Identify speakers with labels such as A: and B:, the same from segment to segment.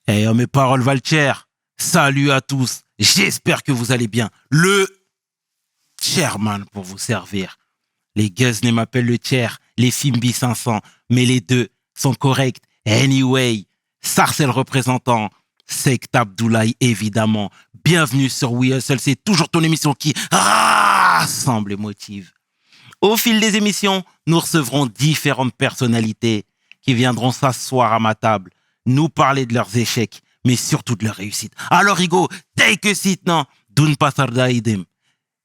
A: Eh, mes paroles valent cher. Salut à tous. J'espère que vous allez bien. Le chairman pour vous servir. Les Guzney m'appellent le chair, les Fimbi 500, mais les deux sont corrects. Anyway, Sarcel représentant, Sect Abdoulaye évidemment. Bienvenue sur We Hustle, c'est toujours ton émission qui rassemble et motive. Au fil des émissions, nous recevrons différentes personnalités qui viendront s'asseoir à ma table, nous parler de leurs échecs, mais surtout de leurs réussites. Alors Hugo, take a seat, non? Doun pasarda idem.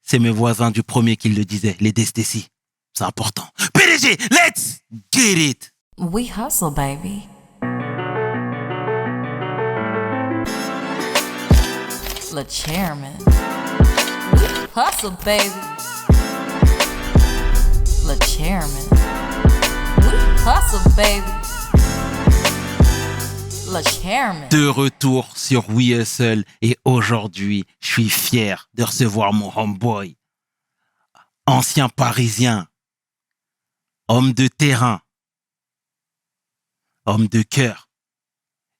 A: C'est mes voisins du premier qui le disaient, les Destécy. C'est important. PDG, let's get it!
B: We hustle, baby. Le chairman. We hustle, baby. Le chairman. We hustle, baby. Le chairman.
A: De retour sur We Hustle et aujourd'hui, je suis fier de recevoir mon homeboy. Ancien parisien. Homme de terrain. Homme de cœur.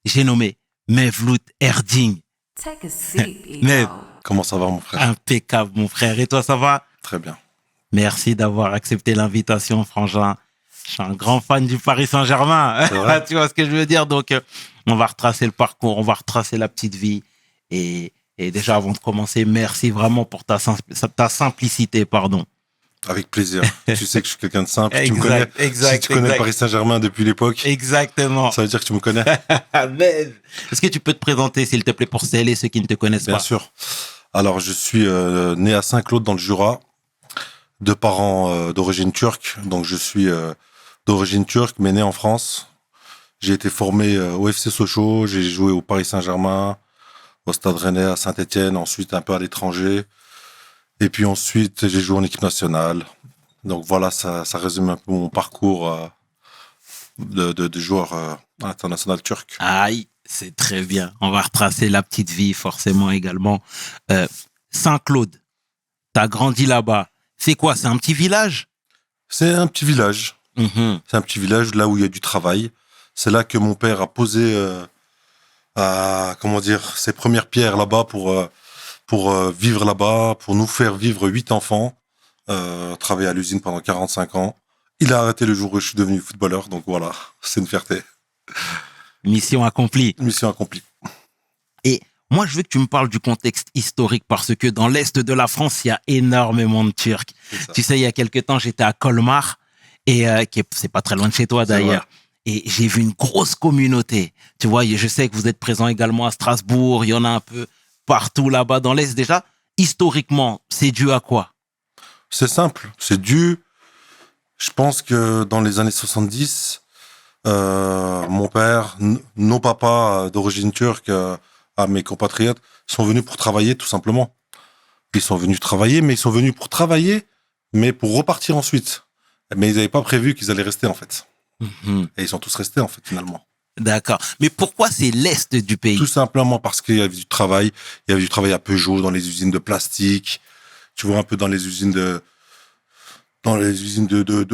A: J'ai nommé Mevlout Erding.
B: Take a seat,
A: Mev,
B: Ego.
C: Comment ça va, mon frère?
A: impeccable, mon frère. Et toi, ça va?
C: Très bien.
A: Merci d'avoir accepté l'invitation, frangin. Je suis un grand fan du Paris Saint-Germain.
C: C'est vrai?
A: Tu vois ce que je veux dire? Donc, on va retracer le parcours, on va retracer la petite vie. Et déjà, avant de commencer, merci vraiment pour ta simplicité, pardon.
C: Avec plaisir. Tu sais que je suis quelqu'un de simple. Tu me connais. Si tu connais le Paris Saint-Germain depuis l'époque,
A: Exactement.
C: ça veut dire que tu me connais.
A: Mais, est-ce que tu peux te présenter, s'il te plaît, pour celles et ceux qui ne te connaissent
C: Bien
A: pas?
C: sûr. Alors, je suis né à Saint-Claude dans le Jura, de parents d'origine turque. Donc, je suis d'origine turque, mais né en France. J'ai été formé au FC Sochaux. J'ai joué au Paris Saint-Germain, au Stade Rennais, à Saint-Étienne, ensuite un peu à l'étranger. Et puis ensuite, j'ai joué en équipe nationale. Donc voilà, ça résume un peu mon parcours de joueur international turc.
A: Aïe, c'est très bien. On va retracer la petite vie, forcément, également. Saint-Claude, t'as grandi là-bas. C'est quoi? C'est un petit village?
C: C'est un petit village.
A: Mhm.
C: C'est un petit village là où il y a du travail. C'est là que mon père a posé ses premières pierres là-bas pour vivre là-bas, pour nous faire vivre 8 enfants, travailler à l'usine pendant 45 ans. Il a arrêté le jour où je suis devenu footballeur, donc voilà, c'est une fierté.
A: Mission accomplie.
C: Mission accomplie.
A: Et moi, je veux que tu me parles du contexte historique parce que dans l'Est de la France, il y a énormément de Turcs.
C: C'est ça.
A: Tu sais, il y a quelques temps, j'étais à Colmar, et c'est pas très loin de chez toi d'ailleurs. Et j'ai vu une grosse communauté. Tu vois, je sais que vous êtes présent également à Strasbourg, il y en a un peu partout là-bas dans l'Est déjà. Historiquement, c'est dû à quoi?
C: C'est simple, c'est dû. Je pense que dans les années 70, mon père, nos papas d'origine turque, à mes compatriotes, sont venus pour travailler tout simplement. Ils sont venus travailler, mais ils sont venus pour travailler, mais pour repartir ensuite. Mais ils n'avaient pas prévu qu'ils allaient rester en fait.
A: Mhm.
C: Et ils sont tous restés en fait finalement.
A: D'accord. Mais pourquoi c'est l'Est du pays?
C: Tout simplement parce qu'il y avait du travail. Il y avait du travail à Peugeot, dans les usines de plastique. Tu vois, un peu dans les usines de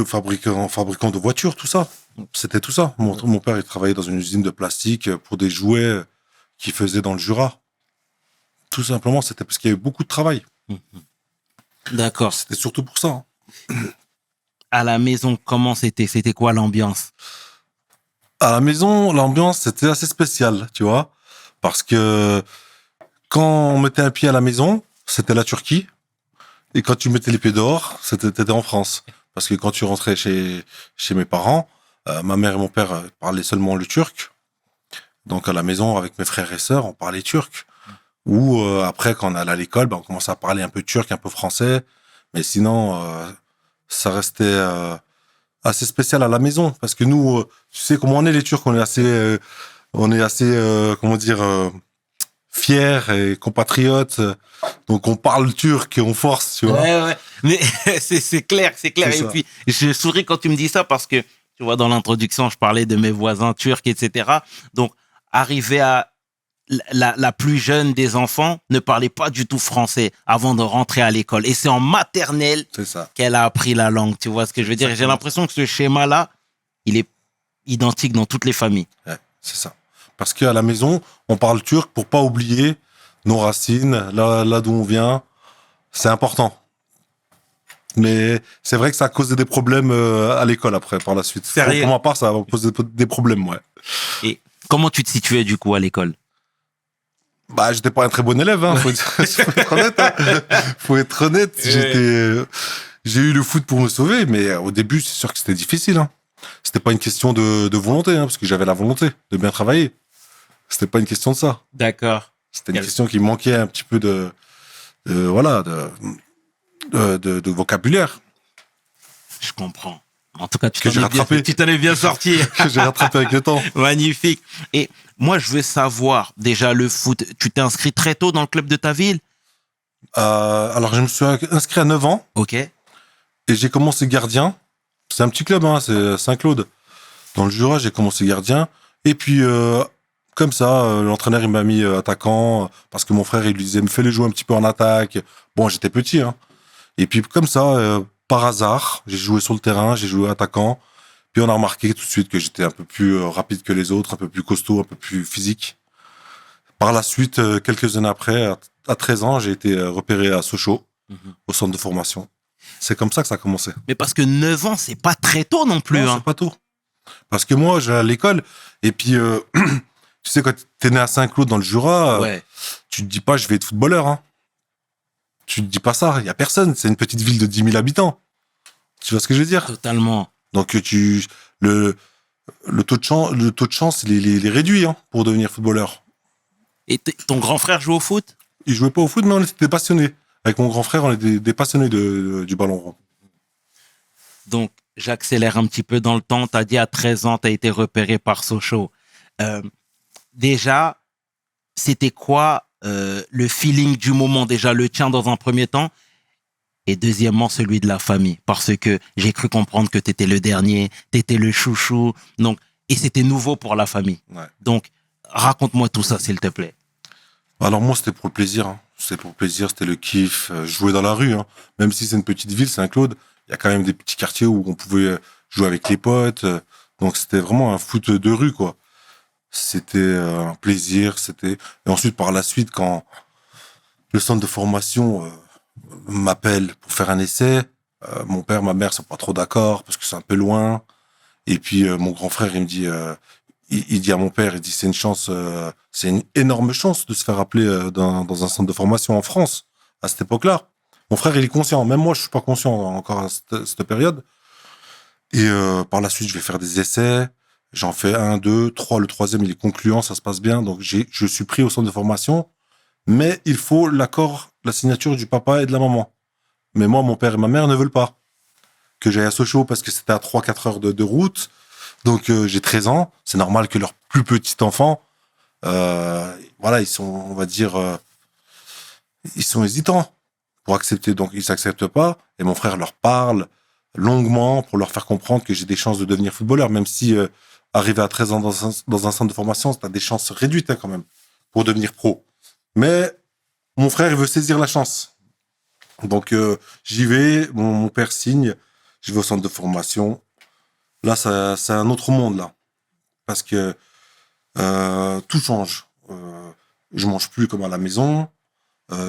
C: fabricants de voitures, tout ça. C'était tout ça. Mon père, il travaillait dans une usine de plastique pour des jouets qu'il faisait dans le Jura. Tout simplement, c'était parce qu'il y avait beaucoup de travail.
A: D'accord.
C: C'était surtout pour ça.
A: À la maison, comment c'était? C'était quoi l'ambiance?
C: À la maison, l'ambiance, c'était assez spécial, tu vois. Parce que quand on mettait un pied à la maison, c'était la Turquie. Et quand tu mettais les pieds dehors, t'étais en France. Parce que quand tu rentrais chez mes parents, ma mère et mon père parlaient seulement le turc. Donc à la maison, avec mes frères et sœurs, on parlait turc. Ou après, quand on allait à l'école, on commençait à parler un peu turc, un peu français. Mais sinon, ça restait assez spécial à la maison. Parce que nous, tu sais comment on est les Turcs, on est assez fiers et compatriotes. Donc on parle turc et on force, tu vois.
A: Ouais. Mais c'est clair.
C: C'est
A: Et
C: ça.
A: puis, je souris quand tu me dis ça parce que, tu vois, dans l'introduction, je parlais de mes voisins turcs, etc. Donc, arriver à la plus jeune des enfants ne parlait pas du tout français avant de rentrer à l'école. Et c'est en maternelle
C: C'est ça.
A: qu'elle a appris la langue. Tu vois ce que je veux dire? Et j'ai l'impression que ce schéma-là, il est identique dans toutes les familles.
C: Ouais, c'est ça. Parce qu'à la maison, on parle turc pour pas oublier nos racines, là d'où on vient. C'est important. Mais c'est vrai que ça a causé des problèmes à l'école après, par la suite.
A: Sérieux?
C: Pour ma part, ça a posé des problèmes, ouais.
A: Et comment tu te situais du coup à l'école?
C: Bah, j'étais pas un très bon élève, faut être honnête. Faut être honnête. J'ai eu le foot pour me sauver, mais au début, c'est sûr que c'était difficile. C'était pas une question de volonté, parce que j'avais la volonté de bien travailler. C'était pas une question de ça.
A: D'accord.
C: C'était une question qui manquait un petit peu de vocabulaire.
A: Je comprends. En tout cas,
C: Que j'ai rattrapé.
A: Tu t'en es bien sorti.
C: Que j'ai rattrapé avec le temps.
A: Magnifique. Et moi, je veux savoir, déjà, le foot, tu t'es inscrit très tôt dans le club de ta ville?
C: Alors, je me suis inscrit à 9 ans.
A: Ok.
C: Et j'ai commencé gardien. C'est un petit club, c'est Saint-Claude. Dans le Jura, j'ai commencé gardien. Et puis, comme ça, l'entraîneur, il m'a mis attaquant. Parce que mon frère, il lui disait, me fais les jouer un petit peu en attaque. Bon, j'étais petit, Et puis, comme ça, par hasard, j'ai joué sur le terrain, j'ai joué attaquant. Puis on a remarqué tout de suite que j'étais un peu plus rapide que les autres, un peu plus costaud, un peu plus physique. Par la suite, quelques années après, à 13 ans, j'ai été repéré à Sochaux, au centre de formation. C'est comme ça que ça a commencé.
A: Mais parce que 9 ans, c'est pas très tôt non plus.
C: Non, c'est pas tôt. Parce que moi, j'allais à l'école, et puis, tu sais, quand t'es né à Saint-Claude dans le Jura,
A: Ouais.
C: tu te dis pas, je vais être footballeur. Tu te dis pas ça, il y a personne, c'est une petite ville de 10 000 habitants. Tu vois ce que je veux dire?
A: Totalement.
C: Donc le taux de chance il est réduit pour devenir footballeur.
A: Et ton grand frère joue au foot?
C: Il jouait pas au foot, mais on était des passionnés. Avec mon grand frère, on était des passionnés du ballon rond.
A: Donc, j'accélère un petit peu dans le temps. Tu as dit à 13 ans, tu as été repéré par Sochaux. Déjà, c'était quoi le feeling du moment? Déjà, le tien dans un premier temps. Et deuxièmement, celui de la famille. Parce que j'ai cru comprendre que tu étais le dernier, tu étais le chouchou. Donc, et c'était nouveau pour la famille.
C: Ouais.
A: Donc, raconte-moi tout ça, s'il te plaît.
C: Alors moi, c'était pour le plaisir. C'était pour le plaisir, c'était le kiff. Je jouais dans la rue. Même si c'est une petite ville, Saint-Claude, il y a quand même des petits quartiers où on pouvait jouer avec les potes. Donc, c'était vraiment un foot de rue, quoi. C'était un plaisir. Et ensuite, par la suite, quand le centre de formation m'appelle pour faire un essai, mon père, ma mère sont pas trop d'accord parce que c'est un peu loin. Et puis mon grand frère, il me dit, il dit à mon père, il dit c'est une chance, c'est une énorme chance de se faire appeler dans un centre de formation en France à cette époque-là. Mon frère, il est conscient. Même moi, je suis pas conscient encore à cette période. Et par la suite, je vais faire des essais. J'en fais 1, 2, 3. Le troisième, il est concluant, ça se passe bien. Donc je suis pris au centre de formation. Mais il faut l'accord, la signature du papa et de la maman. Mais moi, mon père et ma mère ne veulent pas que j'aille à Sochaux parce que c'était à 3-4 heures de route. Donc, j'ai 13 ans. C'est normal que leur plus petit enfant, voilà, ils sont, on va dire, ils sont hésitants pour accepter. Donc, ils s'acceptent pas. Et mon frère leur parle longuement pour leur faire comprendre que j'ai des chances de devenir footballeur, même si arriver à 13 ans dans un centre de formation, t'as des chances réduites quand même pour devenir pro. Mais mon frère, il veut saisir la chance. Donc, j'y vais, mon père signe, je vais au centre de formation. Là, c'est un autre monde, là. Parce que tout change. Je mange plus comme à la maison.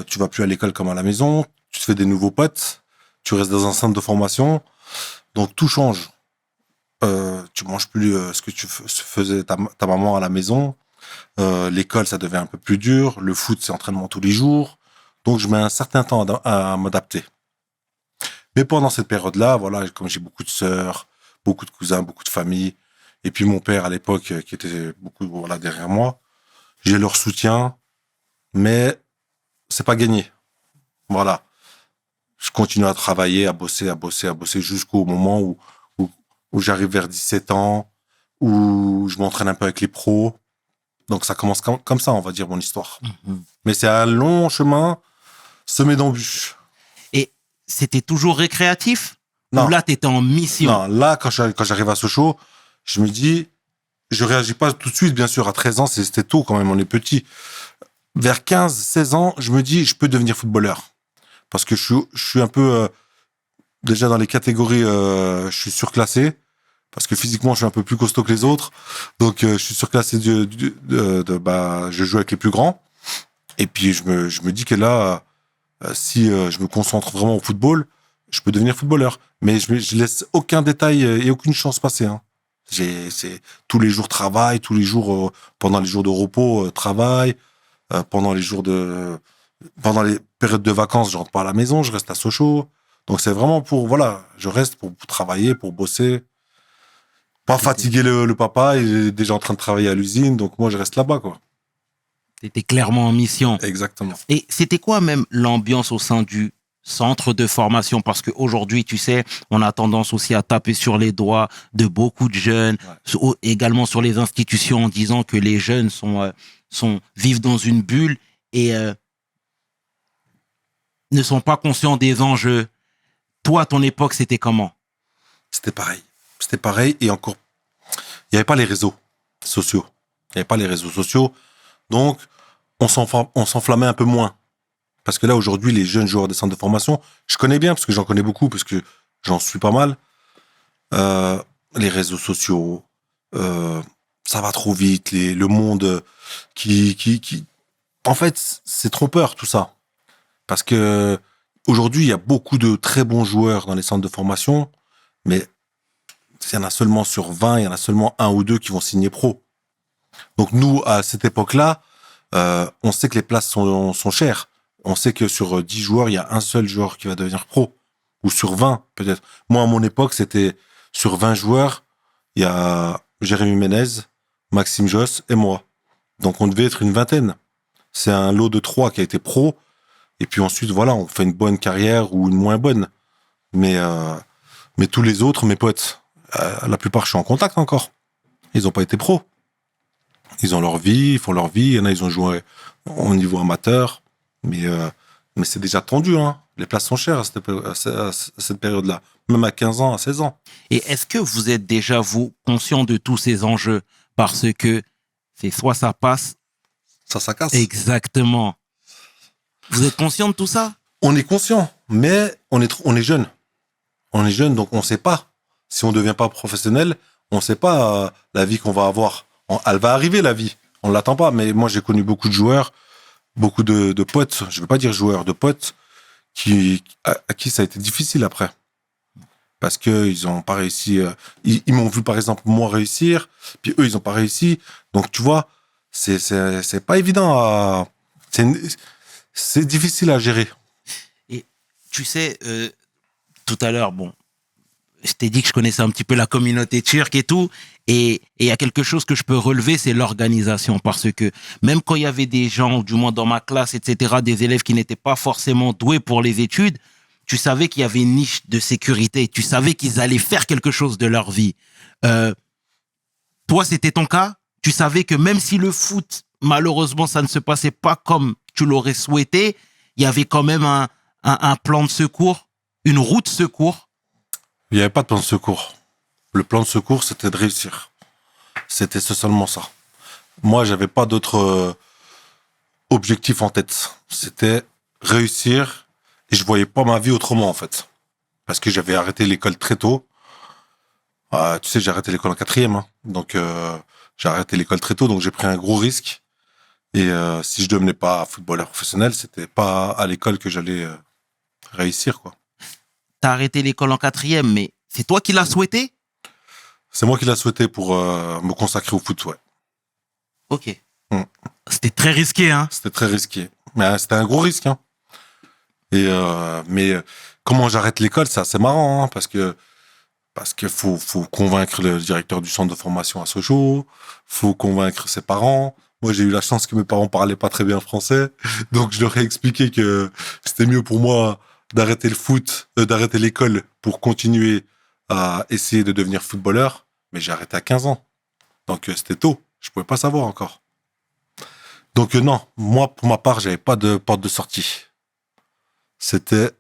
C: Tu vas plus à l'école comme à la maison. Tu te fais des nouveaux potes. Tu restes dans un centre de formation. Donc, tout change. Tu manges plus ce que tu faisais ta maman à la maison. L'école, ça devient un peu plus dur. Le foot, c'est entraînement tous les jours. Donc, je mets un certain temps à m'adapter. Mais pendant cette période-là, voilà, comme j'ai beaucoup de sœurs, beaucoup de cousins, beaucoup de familles, et puis mon père à l'époque, qui était beaucoup derrière moi, j'ai leur soutien, mais c'est pas gagné. Voilà. Je continue à travailler, à bosser jusqu'au moment où j'arrive vers 17 ans, où je m'entraîne un peu avec les pros. Donc ça commence comme ça, on va dire, mon histoire.
A: Mm-hmm.
C: Mais c'est un long chemin semé d'embûches.
A: Et c'était toujours récréatif?
C: Non.
A: Ou là, tu étais en mission?
C: Non, là, quand j'arrive à Sochaux, je me dis, je réagis pas tout de suite, bien sûr. À 13 ans, c'était tôt quand même, on est petit. Vers 15, 16 ans, je me dis, je peux devenir footballeur. Parce que je suis un peu, déjà dans les catégories, je suis surclassé. parce que physiquement, je suis un peu plus costaud que les autres. Donc, je suis surclassé je joue avec les plus grands. Et puis, je me dis que là, si je me concentre vraiment au football, je peux devenir footballeur. Mais je laisse aucun détail et aucune chance passer. Hein. C'est tous les jours travail, tous les jours pendant les jours de repos travail, pendant les périodes de vacances, je rentre pas à la maison, je reste à Sochaux. Donc c'est vraiment je reste pour travailler, pour bosser, pas fatiguer le papa, il est déjà en train de travailler à l'usine, donc moi je reste là-bas quoi.
A: T'étais clairement en mission.
C: Exactement.
A: Et c'était quoi même l'ambiance au sein du centre de formation? Parce qu'aujourd'hui, tu sais, on a tendance aussi à taper sur les doigts de beaucoup de jeunes, également sur les institutions, en disant que les jeunes vivent dans une bulle et ne sont pas conscients des enjeux. Toi, à ton époque, c'était comment?
C: C'était pareil et encore, il n'y avait pas les réseaux sociaux. Donc, on s'enflammait un peu moins. Parce que là, aujourd'hui, les jeunes joueurs des centres de formation, je connais bien, parce que j'en connais beaucoup, parce que j'en suis pas mal. Les réseaux sociaux, ça va trop vite, le monde qui... En fait, c'est trompeur, tout ça. Parce que aujourd'hui, il y a beaucoup de très bons joueurs dans les centres de formation, mais il y en a seulement sur 20, il y en a seulement 1 ou 2 qui vont signer pro. Donc nous, à cette époque-là, on sait que les places sont chères. On sait que sur 10 joueurs, il y a un seul joueur qui va devenir pro. Ou sur 20, peut-être. Moi, à mon époque, c'était sur 20 joueurs, il y a Jérémy Ménez, Maxime Josse et moi. Donc on devait être une vingtaine. C'est un lot de 3 qui a été pro. Et puis ensuite, on fait une bonne carrière ou une moins bonne. Mais tous les autres, mes potes, la plupart, je suis en contact encore. Ils n'ont pas été pros. Ils ont leur vie, ils font leur vie. Il y en a, ils ont joué au niveau amateur. Mais c'est déjà tendu, hein. Les places sont chères à cette période-là. Même à 15 ans, à 16 ans.
A: Et est-ce que vous êtes déjà, vous, conscient de tous ces enjeux? Parce que c'est soit ça passe...
C: Ça casse.
A: Exactement. Vous êtes conscient de tout ça?
C: On est conscient, mais on est jeune. On est jeune, donc on ne sait pas. Si on ne devient pas professionnel, on ne sait pas la vie qu'on va avoir. Elle va arriver, la vie. On ne l'attend pas. Mais moi, j'ai connu beaucoup de joueurs, beaucoup de potes, je ne veux pas dire joueurs, de potes, à qui ça a été difficile après. Parce qu'ils n'ont pas réussi. Ils m'ont vu, par exemple, moi réussir, puis eux, ils n'ont pas réussi. Donc, tu vois, c'est pas évident c'est difficile à gérer.
A: Et tu sais, tout à l'heure, je t'ai dit que je connaissais un petit peu la communauté turque et tout. Et il y a quelque chose que je peux relever, c'est l'organisation. Parce que même quand il y avait des gens, du moins dans ma classe, etc., des élèves qui n'étaient pas forcément doués pour les études, tu savais qu'il y avait une niche de sécurité. Tu savais qu'ils allaient faire quelque chose de leur vie. Toi, c'était ton cas? Tu savais que même si le foot, malheureusement, ça ne se passait pas comme tu l'aurais souhaité, il y avait quand même un plan de secours, une route de secours?
C: Il n'y avait pas de plan de secours. Le plan de secours, c'était de réussir. C'était seulement ça. Moi, j'avais pas d'autre objectif en tête. C'était réussir et je voyais pas ma vie autrement, en fait. Parce que j'avais arrêté l'école très tôt. Tu sais, j'ai arrêté l'école en 4e. Hein. Donc, j'ai arrêté l'école très tôt, donc j'ai pris un gros risque. Et si je devenais pas footballeur professionnel, c'était pas à l'école que j'allais réussir, quoi.
A: T'as arrêté l'école en 4e, mais c'est toi qui l'as souhaité?
C: C'est moi qui l'ai souhaité pour me consacrer au foot, ouais.
A: Ok. C'était très risqué, hein?
C: C'était très risqué. Mais c'était un gros risque, hein. Et mais comment j'arrête l'école, c'est assez marrant, hein, parce que faut convaincre le directeur du centre de formation à Sochaux, faut convaincre ses parents. Moi, j'ai eu la chance que mes parents parlaient pas très bien français, donc je leur ai expliqué que c'était mieux pour moi d'arrêter le foot, d'arrêter l'école pour continuer à essayer de devenir footballeur. Mais j'ai arrêté à 15 ans, donc c'était tôt. Je pouvais pas savoir encore. Donc non, moi, pour ma part, j'avais pas de porte de sortie. C'était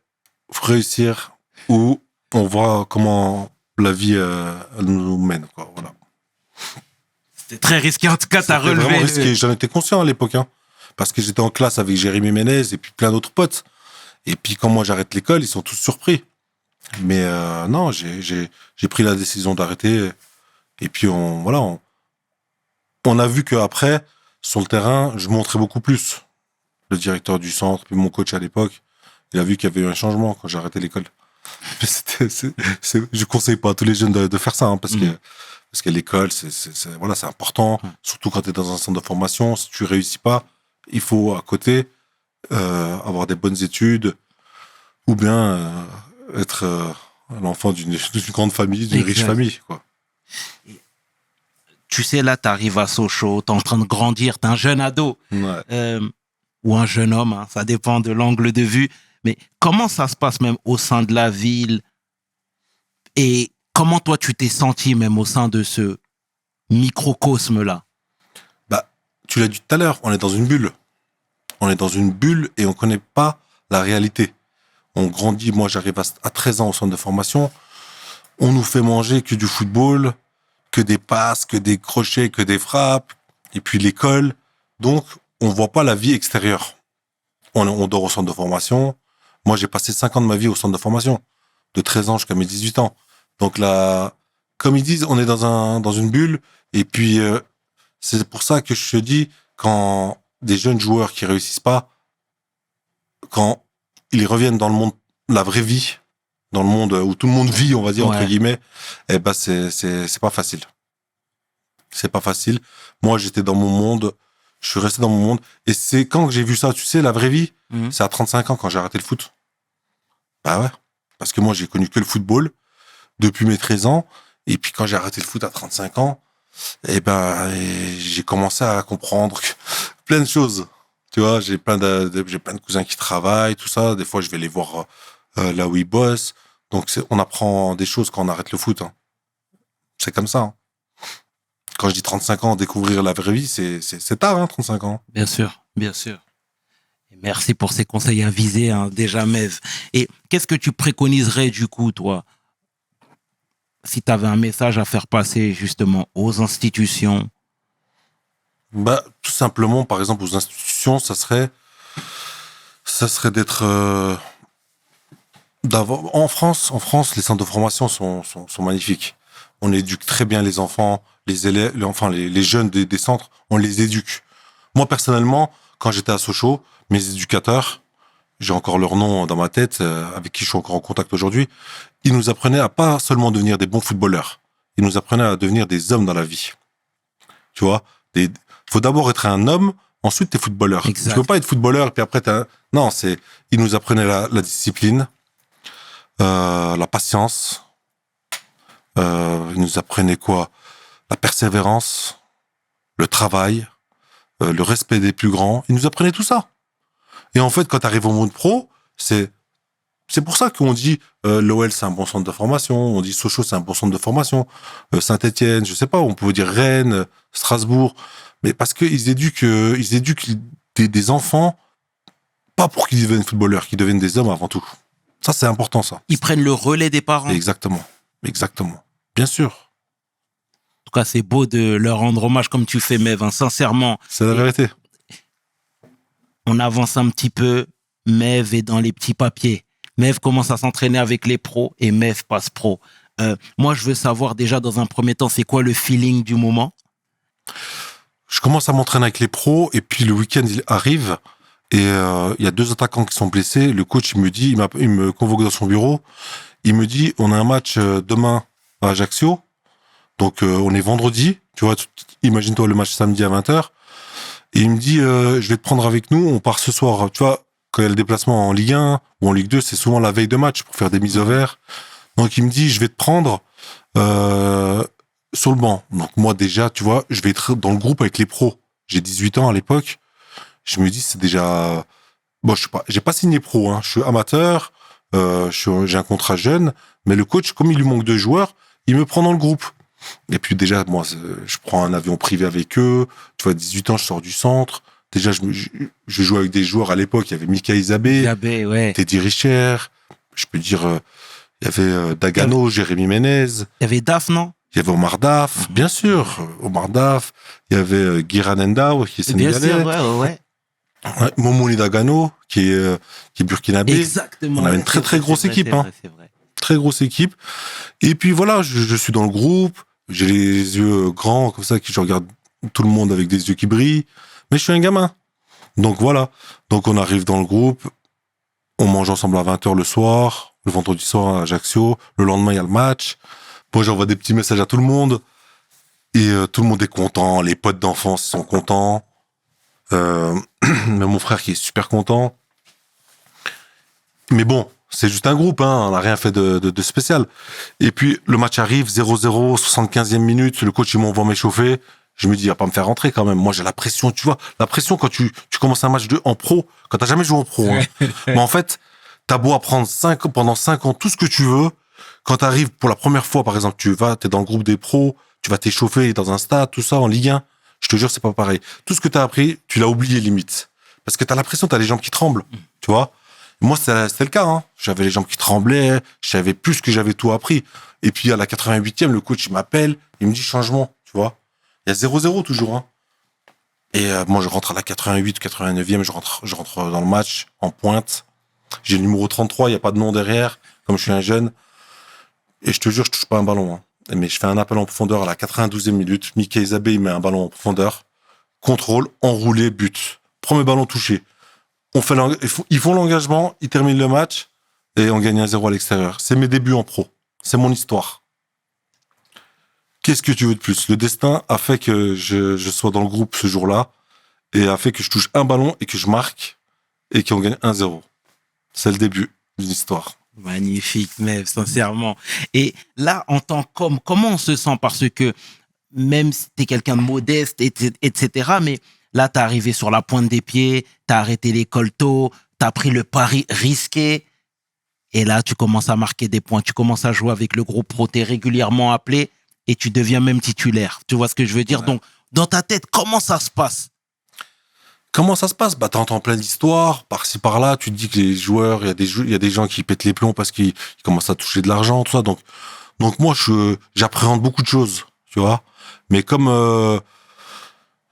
C: réussir ou on voit comment la vie nous mène, quoi. Voilà.
A: C'était très risqué, en tout cas, t'as relevé.
C: Vraiment risqué. J'en étais conscient à l'époque, hein, parce que j'étais en classe avec Jérémy Ménez et puis plein d'autres potes. Et puis quand moi j'arrête l'école, ils sont tous surpris. Mais non, j'ai pris la décision d'arrêter. Et puis on a vu qu'après, sur le terrain, je montrais beaucoup plus. Le directeur du centre, puis mon coach à l'époque, il a vu qu'il y avait eu un changement quand j'ai arrêté l'école. Je conseille pas à tous les jeunes de faire ça, hein, parce que l'école, c'est important. Surtout quand tu es dans un centre de formation. Si tu réussis pas, il faut à côté avoir des bonnes études ou bien être l'enfant d'une grande famille, d'une riche famille, quoi.
A: Tu sais, là, tu arrives à Sochaux, tu es en train de grandir, tu es un jeune ado.
C: Ouais.
A: Ou un jeune homme, hein, ça dépend de l'angle de vue. Mais comment ça se passe même au sein de la ville? Et comment toi, tu t'es senti même au sein de ce microcosme-là?
C: Bah, tu l'as dit tout à l'heure, on est dans une bulle. On est dans une bulle et on connaît pas la réalité. On grandit, moi j'arrive à 13 ans au centre de formation, on nous fait manger que du football, que des passes, que des crochets, que des frappes, et puis l'école. Donc, on voit pas la vie extérieure. On dort au centre de formation. Moi, j'ai passé 5 ans de ma vie au centre de formation, de 13 ans jusqu'à mes 18 ans. Donc là, comme ils disent, on est dans une bulle. Et puis, c'est pour ça que je te dis, quand des jeunes joueurs qui réussissent pas, quand ils reviennent dans le monde, la vraie vie, dans le monde où tout le monde vit, on va dire, entre guillemets, eh ben, c'est pas facile. C'est pas facile. Moi, j'étais dans mon monde, je suis resté dans mon monde. Et c'est quand que j'ai vu ça, tu sais, la vraie vie, c'est à 35 ans quand j'ai arrêté le foot. Bah ouais. Parce que moi, j'ai connu que le football depuis mes 13 ans. Et puis, quand j'ai arrêté le foot à 35 ans, eh ben, j'ai commencé à comprendre plein de choses. Tu vois, j'ai plein de cousins qui travaillent, tout ça. Des fois, je vais les voir là où ils bossent. Donc, on apprend des choses quand on arrête le foot. Hein. C'est comme ça. Hein. Quand je dis 35 ans, découvrir la vraie vie, c'est tard, hein, 35 ans.
A: Bien sûr, bien sûr. Et merci pour ces conseils avisés, hein, déjà, Mev. Et qu'est-ce que tu préconiserais, du coup, toi, si tu avais un message à faire passer, justement, aux institutions?
C: Bah, tout simplement, par exemple, aux institutions, ça serait d'être... En France, les centres de formation sont magnifiques. On éduque très bien les enfants, les élèves, les jeunes des centres, on les éduque. Moi, personnellement, quand j'étais à Sochaux, mes éducateurs, j'ai encore leur nom dans ma tête, avec qui je suis encore en contact aujourd'hui, ils nous apprenaient à pas seulement devenir des bons footballeurs, ils nous apprenaient à devenir des hommes dans la vie. Tu vois, faut d'abord être un homme, ensuite t'es footballeur.
A: Exact.
C: Tu peux pas être footballeur et puis après non, ils nous apprenaient la discipline, la patience. Ils nous apprenaient quoi? La persévérance, le travail, le respect des plus grands. Ils nous apprenaient tout ça. Et en fait, quand tu arrives au monde pro, c'est pour ça qu'on dit l'OL c'est un bon centre de formation, on dit Sochaux c'est un bon centre de formation, Saint-Étienne, je sais pas, on peut dire Rennes, Strasbourg, mais parce qu'ils éduquent des enfants pas pour qu'ils deviennent footballeurs, qu'ils deviennent des hommes avant tout. Ça c'est important, ça.
A: Ils prennent le relais des parents.
C: Exactement. Bien sûr.
A: En tout cas, c'est beau de leur rendre hommage comme tu fais, Mev, hein, sincèrement.
C: C'est la vérité.
A: On avance un petit peu. Mev est dans les petits papiers. Mev commence à s'entraîner avec les pros et Mev passe pro. Moi, je veux savoir déjà dans un premier temps, c'est quoi le feeling du moment?
C: Je commence à m'entraîner avec les pros et puis le week-end il arrive et il y a 2 attaquants qui sont blessés. Le coach il me convoque dans son bureau. Il me dit, on a un match demain à Ajaccio. Donc, on est vendredi. Tu vois, imagine-toi le match samedi à 20h. Et il me dit, je vais te prendre avec nous. On part ce soir. Tu vois, quand il y a le déplacement en Ligue 1 ou en Ligue 2, c'est souvent la veille de match pour faire des mises au vert. Donc, il me dit, je vais te prendre sur le banc. Donc, moi, déjà, tu vois, je vais être dans le groupe avec les pros. J'ai 18 ans à l'époque. Je me dis, c'est déjà... Bon, j'ai pas signé pro. Hein. Je suis amateur. J'ai un contrat jeune, mais le coach, comme il lui manque de joueurs, il me prend dans le groupe. Et puis déjà, moi, je prends un avion privé avec eux. Tu vois, 18 ans, je sors du centre. Déjà, je joue avec des joueurs. À l'époque, il y avait Mika Isabé,
A: ouais.
C: Teddy Richer. Je peux dire, il y avait Dagano, Jérémy Ménez.
A: Il y avait Daf, non?
C: Il y avait Omar Daf, bien sûr. Omar Daf. Il y avait Guiran Endao, qui est sénégalais.
A: Bien sûr, ouais.
C: Momouni Dagano, qui est burkinabé.
A: Exactement.
C: On avait une très, très grosse équipe. Hein.
A: C'est vrai.
C: très grosse équipe. Et puis voilà, je suis dans le groupe, j'ai les yeux grands comme ça, je regarde tout le monde avec des yeux qui brillent, mais je suis un gamin. Donc voilà, donc on arrive dans le groupe, on mange ensemble à 20h le soir, le vendredi soir à Ajaccio, le lendemain il y a le match. Moi j'envoie des petits messages à tout le monde, et tout le monde est content, les potes d'enfance sont contents, même mon frère qui est super content. Mais bon, c'est juste un groupe, hein, on n'a rien fait de spécial. Et puis le match arrive, 0-0, 75e minute, le coach il m'envoie m'échauffer. Je me dis, il va pas me faire rentrer quand même. Moi, j'ai la pression, tu vois. La pression quand tu commences un match en pro, quand t'as jamais joué en pro. Hein. Mais en fait, t'as beau apprendre pendant 5 ans tout ce que tu veux. Quand t'arrives pour la première fois, par exemple, t'es dans le groupe des pros, tu vas t'échauffer dans un stade, tout ça, en Ligue 1. Je te jure, c'est pas pareil. Tout ce que t'as appris, tu l'as oublié limite. Parce que t'as l'impression, t'as les jambes qui tremblent, tu vois. Moi, c'était le cas, hein. J'avais les jambes qui tremblaient, je savais plus que j'avais tout appris. Et puis, à la 88e, le coach, il m'appelle, il me dit changement, tu vois. Il y a 0-0 toujours, hein. Et moi, je rentre à la 88, 89e, je rentre dans le match, en pointe. J'ai le numéro 33, il n'y a pas de nom derrière, comme je suis un jeune. Et je te jure, je touche pas un ballon, hein. Mais je fais un appel en profondeur à la 92e minute. Mickey Isabé, il met un ballon en profondeur. Contrôle, enroulé, but. Premier ballon touché. Ils font l'engagement, ils terminent le match, et on gagne 1-0 à l'extérieur. C'est mes débuts en pro. C'est mon histoire. Qu'est-ce que tu veux de plus? Le destin a fait que je sois dans le groupe ce jour-là et a fait que je touche un ballon et que je marque et qu'on gagne 1-0. C'est le début d'une histoire.
A: Magnifique, Mev, sincèrement. Et là, en tant qu'homme, comment on se sent? Parce que même si t'es quelqu'un de modeste, etc., mais là, t'es arrivé sur la pointe des pieds, t'as arrêté l'école tôt, t'as pris le pari risqué. Et là, tu commences à marquer des points. Tu commences à jouer avec le groupe pro, t'es régulièrement appelé. Et tu deviens même titulaire. Tu vois ce que je veux dire? Ouais. Donc, dans ta tête, comment ça se passe?
C: Comment ça se passe? Bah, t'entends plein d'histoires. Par-ci, par-là, tu te dis que les joueurs, il y a des gens qui pètent les plombs parce qu'ils commencent à toucher de l'argent, tout ça. Donc moi, j'appréhende beaucoup de choses, tu vois. Mais comme,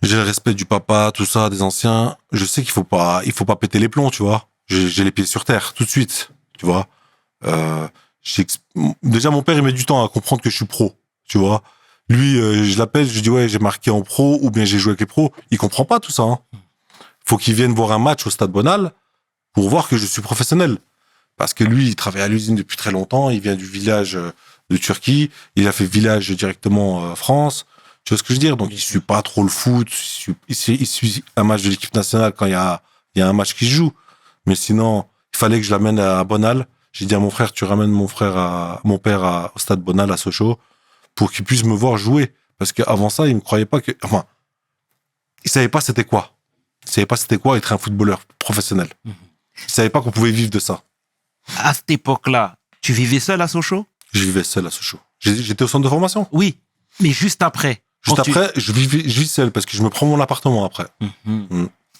C: j'ai le respect du papa, tout ça, des anciens, je sais qu'il faut pas péter les plombs, tu vois. J'ai les pieds sur terre, tout de suite, tu vois. Déjà, mon père, il met du temps à comprendre que je suis pro. Tu vois, lui, je l'appelle, je lui dis ouais, j'ai marqué en pro ou bien j'ai joué avec les pros. Il comprend pas tout ça. Hein. Faut qu'il vienne voir un match au Stade Bonal pour voir que je suis professionnel. Parce que lui, il travaille à l'usine depuis très longtemps. Il vient du village de Turquie. Il a fait village directement France. Tu vois ce que je veux dire? Donc il suit pas trop le foot. Il suit un match de l'équipe nationale quand il y a un match qui se joue. Mais sinon, il fallait que je l'amène à Bonal. J'ai dit à mon frère, tu ramènes mon père au Stade Bonal à Sochaux, pour qu'il puisse me voir jouer. Parce qu'avant ça, il me croyait pas il savait pas c'était quoi. Il savait pas c'était quoi être un footballeur professionnel. Il savait pas qu'on pouvait vivre de ça.
A: À cette époque-là, tu vivais seul à Sochaux?
C: Je vivais seul à Sochaux. J'étais au centre de formation.
A: Oui, mais juste après.
C: Je vis seul parce que je me prends mon appartement après.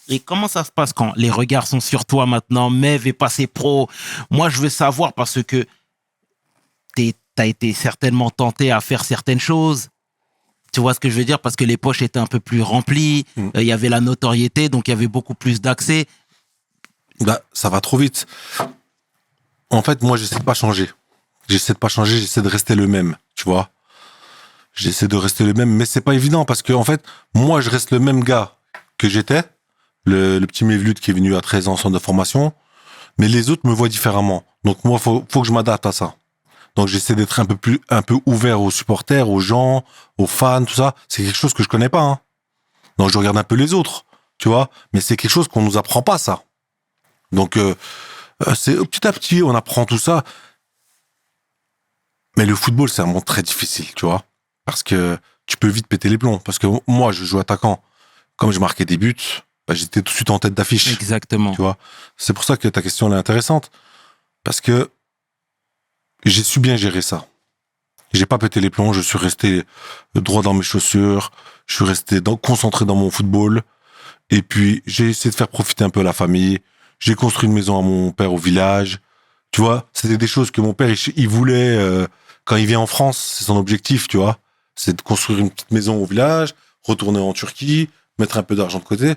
A: Et comment ça se passe quand les regards sont sur toi maintenant? Mev est passé pro. Moi, je veux savoir parce que t'as été certainement tenté à faire certaines choses. Tu vois ce que je veux dire? Parce que les poches étaient un peu plus remplies. Il y avait la notoriété, donc il y avait beaucoup plus d'accès.
C: Bah, ça va trop vite. En fait, moi, j'essaie de pas changer. J'essaie de rester le même, tu vois. J'essaie de rester le même, mais c'est pas évident parce que, en fait, moi, je reste le même gars que j'étais. Le petit Mevlut qui est venu à 13 ans en centre de formation. Mais les autres me voient différemment. Donc, moi, faut que je m'adapte à ça. Donc j'essaie d'être un peu ouvert aux supporters, aux gens, aux fans, tout ça. C'est quelque chose que je connais pas. Hein. Donc je regarde un peu les autres, tu vois. Mais c'est quelque chose qu'on nous apprend pas, ça. Donc c'est petit à petit, on apprend tout ça. Mais le football, c'est un monde très difficile, tu vois. Parce que tu peux vite péter les plombs. Parce que moi, je joue attaquant. Comme je marquais des buts, bah, j'étais tout de suite en tête d'affiche.
A: Exactement.
C: Tu vois. C'est pour ça que ta question elle est intéressante. Parce que j'ai su bien gérer ça. J'ai pas pété les plombs, je suis resté droit dans mes chaussures, je suis resté concentré dans mon football. Et puis, j'ai essayé de faire profiter un peu la famille. J'ai construit une maison à mon père au village. Tu vois, c'était des choses que mon père, il voulait, quand il vient en France, c'est son objectif, tu vois. C'est de construire une petite maison au village, retourner en Turquie, mettre un peu d'argent de côté.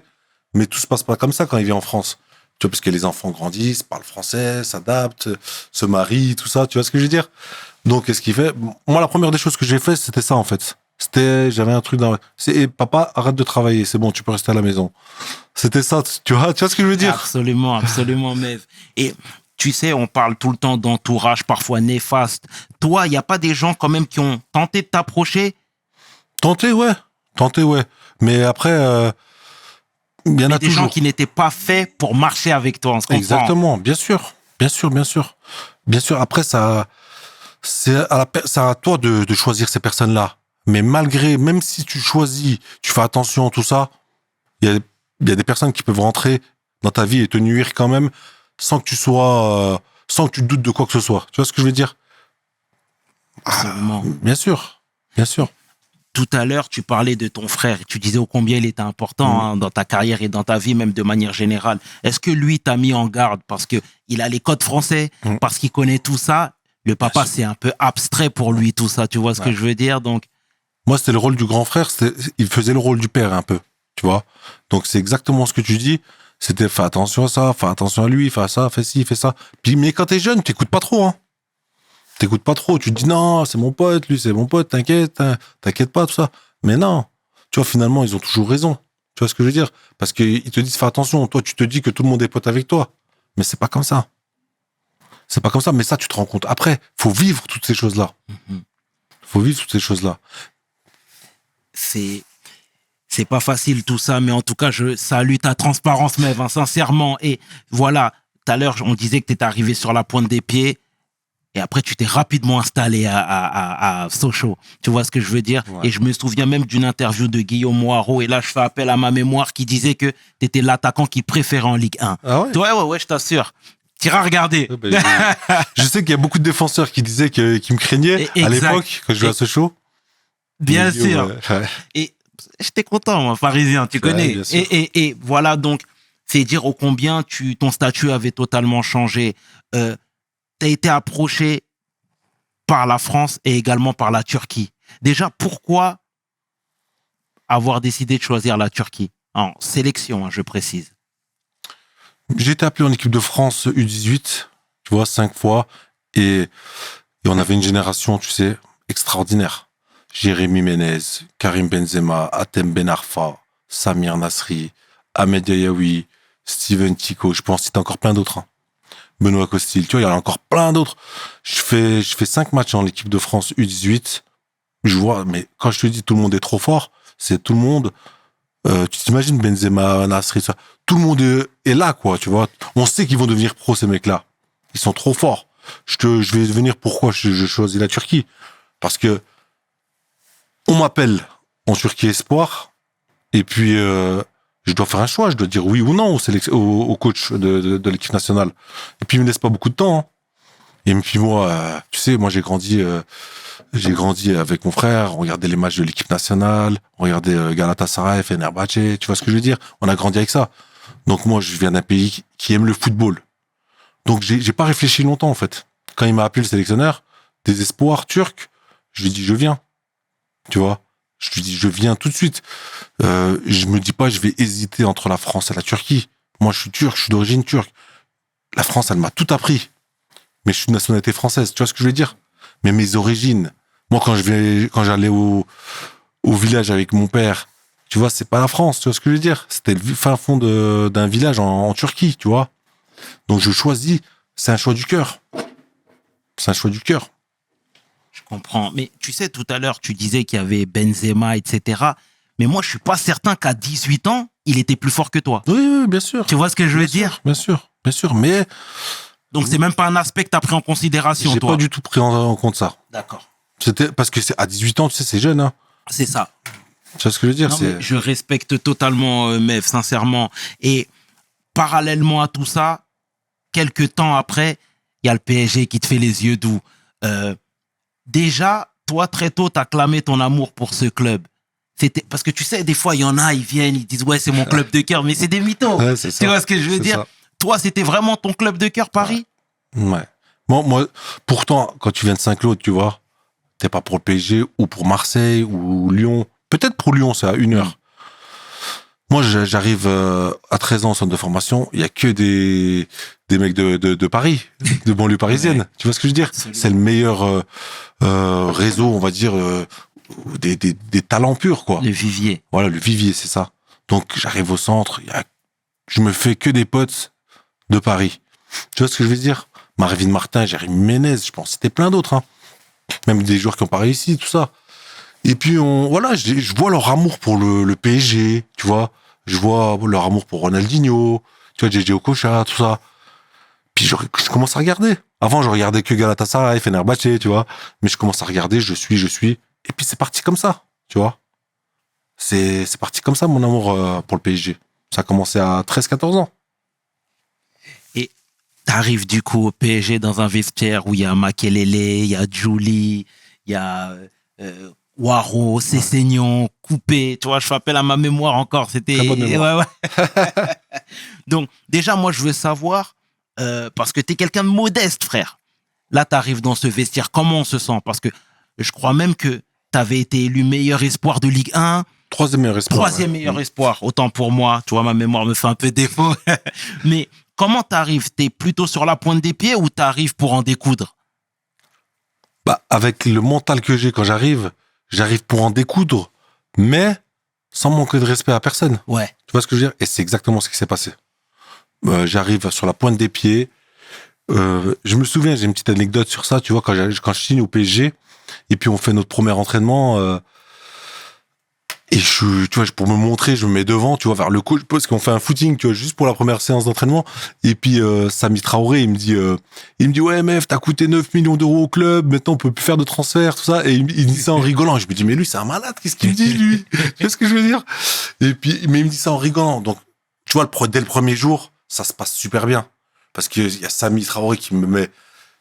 C: Mais tout se passe pas comme ça quand il vient en France. Tu vois, parce que les enfants grandissent, parlent français, s'adaptent, se marient, tout ça. Tu vois ce que je veux dire? Donc, qu'est-ce qu'il fait? Moi, la première des choses que j'ai fait, c'était ça, en fait. J'avais un truc papa, arrête de travailler, c'est bon, tu peux rester à la maison. C'était ça, tu vois ce que je veux dire?
A: Absolument, absolument, Mev. Et tu sais, on parle tout le temps d'entourage parfois néfaste. Toi, il n'y a pas des gens quand même qui ont tenté de t'approcher?
C: Tenter, ouais. Mais après, il y en a
A: Des
C: toujours.
A: gens qui n'étaient pas faits pour marcher avec toi, on se comprend.
C: Exactement, bien sûr. Bien sûr, après, c'est à toi de choisir ces personnes-là. Mais même si tu choisis, tu fais attention, tout ça, il y a des personnes qui peuvent rentrer dans ta vie et te nuire quand même sans que sans que tu doutes de quoi que ce soit. Tu vois ce que je veux dire?
A: Absolument.
C: Bien sûr.
A: Tout à l'heure, tu parlais de ton frère. Tu disais ô combien il était important dans ta carrière et dans ta vie, même de manière générale. Est-ce que lui t'a mis en garde parce que il a les codes français, parce qu'il connaît tout ça? Le papa, c'est un peu abstrait pour lui, tout ça. Tu vois ce que je veux dire? Donc,
C: moi, c'était le rôle du grand frère. Il faisait le rôle du père un peu. Tu vois? Donc, c'est exactement ce que tu dis. C'était, fais attention à ça, fais attention à lui, fais ça, fais ci, fais ça. Puis, mais quand t'es jeune, t'écoutes pas trop, hein. T'écoutes pas trop. Tu te dis, non, c'est mon pote, lui, c'est mon pote, t'inquiète pas, tout ça. Mais non. Tu vois, finalement, ils ont toujours raison. Tu vois ce que je veux dire? Parce qu'ils te disent, fais attention. Toi, tu te dis que tout le monde est pote avec toi. Mais c'est pas comme ça. Mais ça, tu te rends compte. Après, faut vivre toutes ces choses-là.
A: C'est pas facile tout ça, mais en tout cas, je salue ta transparence, Mev, hein, sincèrement. Et voilà, tout à l'heure, on disait que tu étais arrivé sur la pointe des pieds et après, tu t'es rapidement installé à Sochaux. Tu vois ce que je veux dire?
C: Ouais.
A: Et je me souviens même d'une interview de Guillaume Moirot, et là, je fais appel à ma mémoire, qui disait que tu étais l'attaquant qu'il préférait en Ligue 1.
C: Ah ouais?
A: Ouais, je t'assure. T'iras regarder.
C: Je sais qu'il y a beaucoup de défenseurs qui disaient qui me craignaient à l'époque, quand je jouais à Sochaux.
A: Bien sûr.
C: Ouais.
A: Et j'étais content, moi, parisien, tu connais.
C: Bien sûr.
A: Et voilà, donc, c'est dire ô combien ton statut avait totalement changé. Tu as été approché par la France et également par la Turquie. Déjà, pourquoi avoir décidé de choisir la Turquie? En sélection, hein, je précise.
C: J'ai été appelé en équipe de France U18, tu vois, 5 fois. Et on avait une génération, tu sais, extraordinaire. Jérémy Ménez, Karim Benzema, Hatem Ben Arfa, Samir Nasri, Ahmed Yayaoui, Steven Tico. Je peux en citer encore plein d'autres. Hein. Benoît Costil, tu vois, il y en a encore plein d'autres. Je fais 5 matchs en équipe de France U18. Je vois, mais quand je te dis tout le monde est trop fort, c'est tout le monde. Tu t'imagines Benzema, Nasri, ça. Tout le monde est là, quoi, tu vois. On sait qu'ils vont devenir pros, ces mecs-là. Ils sont trop forts. Je vais venir pourquoi je choisis la Turquie. Parce que on m'appelle en Turquie Espoir, et puis je dois faire un choix. Je dois dire oui ou non au coach de l'équipe nationale. Et puis il me laisse pas beaucoup de temps. Hein. Et puis moi, tu sais, moi j'ai grandi avec mon frère, on regardait les matchs de l'équipe nationale, on regardait Galatasaray, Fenerbahçe, tu vois ce que je veux dire? On a grandi avec ça. Donc moi, je viens d'un pays qui aime le football. Donc j'ai pas réfléchi longtemps, en fait. Quand il m'a appelé le sélectionneur, des espoirs turcs, je lui ai dit, je viens. Tu vois? Je lui ai dit, je viens tout de suite. Je me dis pas, je vais hésiter entre la France et la Turquie. Moi, je suis turc, je suis d'origine turque. La France, elle m'a tout appris. Mais je suis de nationalité française, tu vois ce que je veux dire? Mais mes origines, moi, quand j'allais au village avec mon père, tu vois, c'est pas la France, tu vois ce que je veux dire? C'était le fin fond d'un village en Turquie, tu vois. Donc, je choisis, c'est un choix du cœur. C'est un choix du cœur.
A: Je comprends. Mais tu sais, tout à l'heure, tu disais qu'il y avait Benzema, etc. Mais moi, je suis pas certain qu'à 18 ans, il était plus fort que toi.
C: Oui, bien sûr.
A: Tu vois ce que je veux dire?
C: Bien sûr. Mais
A: donc, c'est même pas un aspect que tu as pris en considération,
C: j'ai
A: toi.
C: pas du tout pris en compte ça.
A: D'accord.
C: C'était parce que c'est à 18 ans, tu sais, c'est jeune, hein.
A: C'est ça.
C: Tu vois ce que je veux dire?
A: Non, mais je respecte totalement Mev, sincèrement. Et parallèlement à tout ça, quelques temps après, il y a le PSG qui te fait les yeux doux. Déjà, toi, très tôt, t'as clamé ton amour pour ce club. Parce que tu sais, des fois, il y en a, ils viennent, ils disent, ouais, c'est mon club de cœur, mais c'est des mythos.
C: Ouais, c'est ça.
A: Tu vois ce que je veux dire?
C: Ça.
A: Toi, c'était vraiment ton club de cœur, Paris?
C: Ouais. Moi, pourtant, quand tu viens de Saint-Claude, tu vois, t'es pas pour le PSG ou pour Marseille ou Lyon. Peut-être pour Lyon, c'est à 1 heure. Moi, j'arrive à 13 ans au centre de formation, il y a que des mecs de Paris, de banlieue parisienne.
A: Ouais.
C: Tu vois ce que je veux dire?
A: Absolument.
C: C'est le meilleur réseau, on va dire, des talents purs, quoi.
A: Le vivier.
C: Voilà, le vivier, c'est ça. Donc, j'arrive au centre, je me fais que des potes de Paris. Tu vois ce que je veux dire? Marvin Martin, Jérémy Ménez, je pense, c'était plein d'autres, hein. Même des joueurs qui ont pas réussi, tout ça. Et puis, je vois leur amour pour le PSG, tu vois. Je vois leur amour pour Ronaldinho, tu vois, JJ Okocha, tout ça. Puis, je commence à regarder. Avant, je regardais que Galatasaray, Fenerbahçe, tu vois. Mais je commence à regarder, je suis. Et puis, c'est parti comme ça, tu vois. C'est parti comme ça, mon amour pour le PSG. Ça a commencé à 13-14 ans.
A: Et t'arrives du coup au PSG dans un vestiaire où il y a Makelele, il y a Julie, il y a Waro, Cessignon, Coupé. Tu vois, je fais appel à ma mémoire encore. C'était.
C: Très bonne mémoire.
A: Ouais. Donc, déjà, moi, je veux savoir, parce que t'es quelqu'un de modeste, frère. Là, t'arrives dans ce vestiaire. Comment on se sent? Parce que je crois même que t'avais été élu meilleur espoir de Ligue 1.
C: Troisième meilleur espoir.
A: Troisième meilleur espoir, autant pour moi. Tu vois, ma mémoire me fait un peu défaut. Mais comment t'arrives? T'es plutôt sur la pointe des pieds ou t'arrives pour en découdre?
C: Bah, avec le mental que j'ai quand j'arrive pour en découdre, mais sans manquer de respect à personne.
A: Ouais.
C: Tu vois ce que je veux dire? Et c'est exactement ce qui s'est passé. J'arrive sur la pointe des pieds. Je me souviens, j'ai une petite anecdote sur ça, tu vois, quand je signe au PSG, et puis on fait notre premier entraînement, et tu vois, pour me montrer, je me mets devant, tu vois, vers le coach, parce qu'on fait un footing, tu vois, juste pour la première séance d'entraînement. Et puis, Sami Traoré, il me dit, ouais, mef, t'as coûté 9 millions d'euros au club, maintenant on peut plus faire de transfert, tout ça. Et il dit ça en rigolant. Et je me dis, mais lui, c'est un malade, qu'est-ce qu'il me dit, lui? Tu vois ce que je veux dire? Et puis, mais il me dit ça en rigolant. Donc, tu vois, dès le premier jour, ça se passe super bien. Parce qu'il y a Sami Traoré qui me met,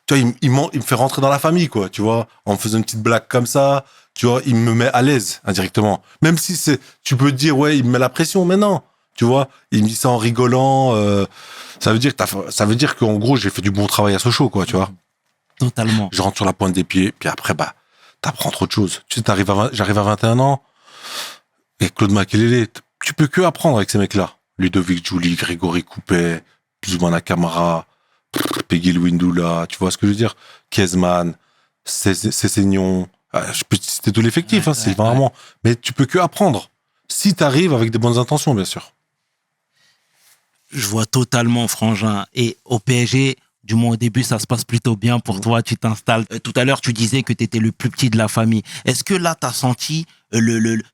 C: tu vois, il me fait rentrer dans la famille, quoi, tu vois, en me faisant une petite blague comme ça. Tu vois, il me met à l'aise indirectement. Même si tu peux te dire, ouais, il me met la pression, mais non. Tu vois, il me dit ça en rigolant. Ça veut dire qu'en gros, j'ai fait du bon travail à Sochaux, quoi, tu vois.
A: Totalement.
C: Je rentre sur la pointe des pieds, puis après, bah, t'apprends trop de choses. Tu sais, j'arrive à 21 ans, et Claude Makelele, tu peux que apprendre avec ces mecs-là. Ludovic Julie, Grégory Coupet, Zoumana Camara, Peggy Louindoula, tu vois ce que je veux dire? Kezman, Cessignon. Je peux citer tout l'effectif, Sylvain Armand. Mais tu peux que apprendre. Si t'arrives avec des bonnes intentions, bien sûr.
A: Je vois totalement, Frangin. Et au PSG, du moins au début, ça se passe plutôt bien pour toi. Tu t'installes. Tout à l'heure, tu disais que tu étais le plus petit de la famille. Est-ce que là, tu as senti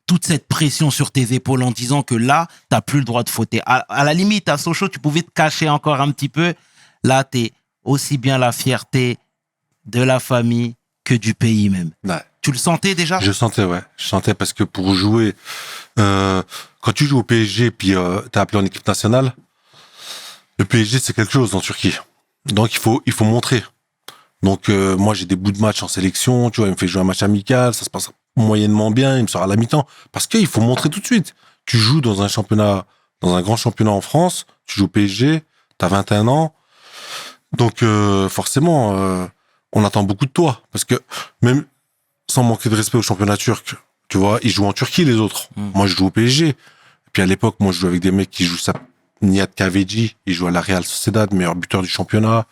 A: toute cette pression sur tes épaules en disant que là, tu n'as plus le droit de fauter? À la limite, à Sochaux, tu pouvais te cacher encore un petit peu. Là, tu es aussi bien la fierté de la famille que du pays même.
C: Ouais.
A: Tu le sentais déjà?
C: Je sentais, ouais. Je sentais parce que pour jouer, quand tu joues au PSG, puis t'es appelé en équipe nationale, le PSG, c'est quelque chose en Turquie. Donc, il faut montrer. Donc, moi, j'ai des bouts de match en sélection, tu vois, il me fait jouer un match amical, ça se passe moyennement bien, il me sort à la mi-temps. Parce qu'il faut montrer tout de suite. Tu joues dans un championnat, dans un grand championnat en France, tu joues au PSG, t'as 21 ans. Donc, forcément, on attend beaucoup de toi. Parce que, même sans manquer de respect au championnat turc, tu vois, ils jouent en Turquie, les autres. Moi, je joue au PSG. Et puis, à l'époque, moi, je joue avec des mecs qui jouent ça. Nihat Kaveci, il joue à la Real Sociedad, meilleur buteur du championnat,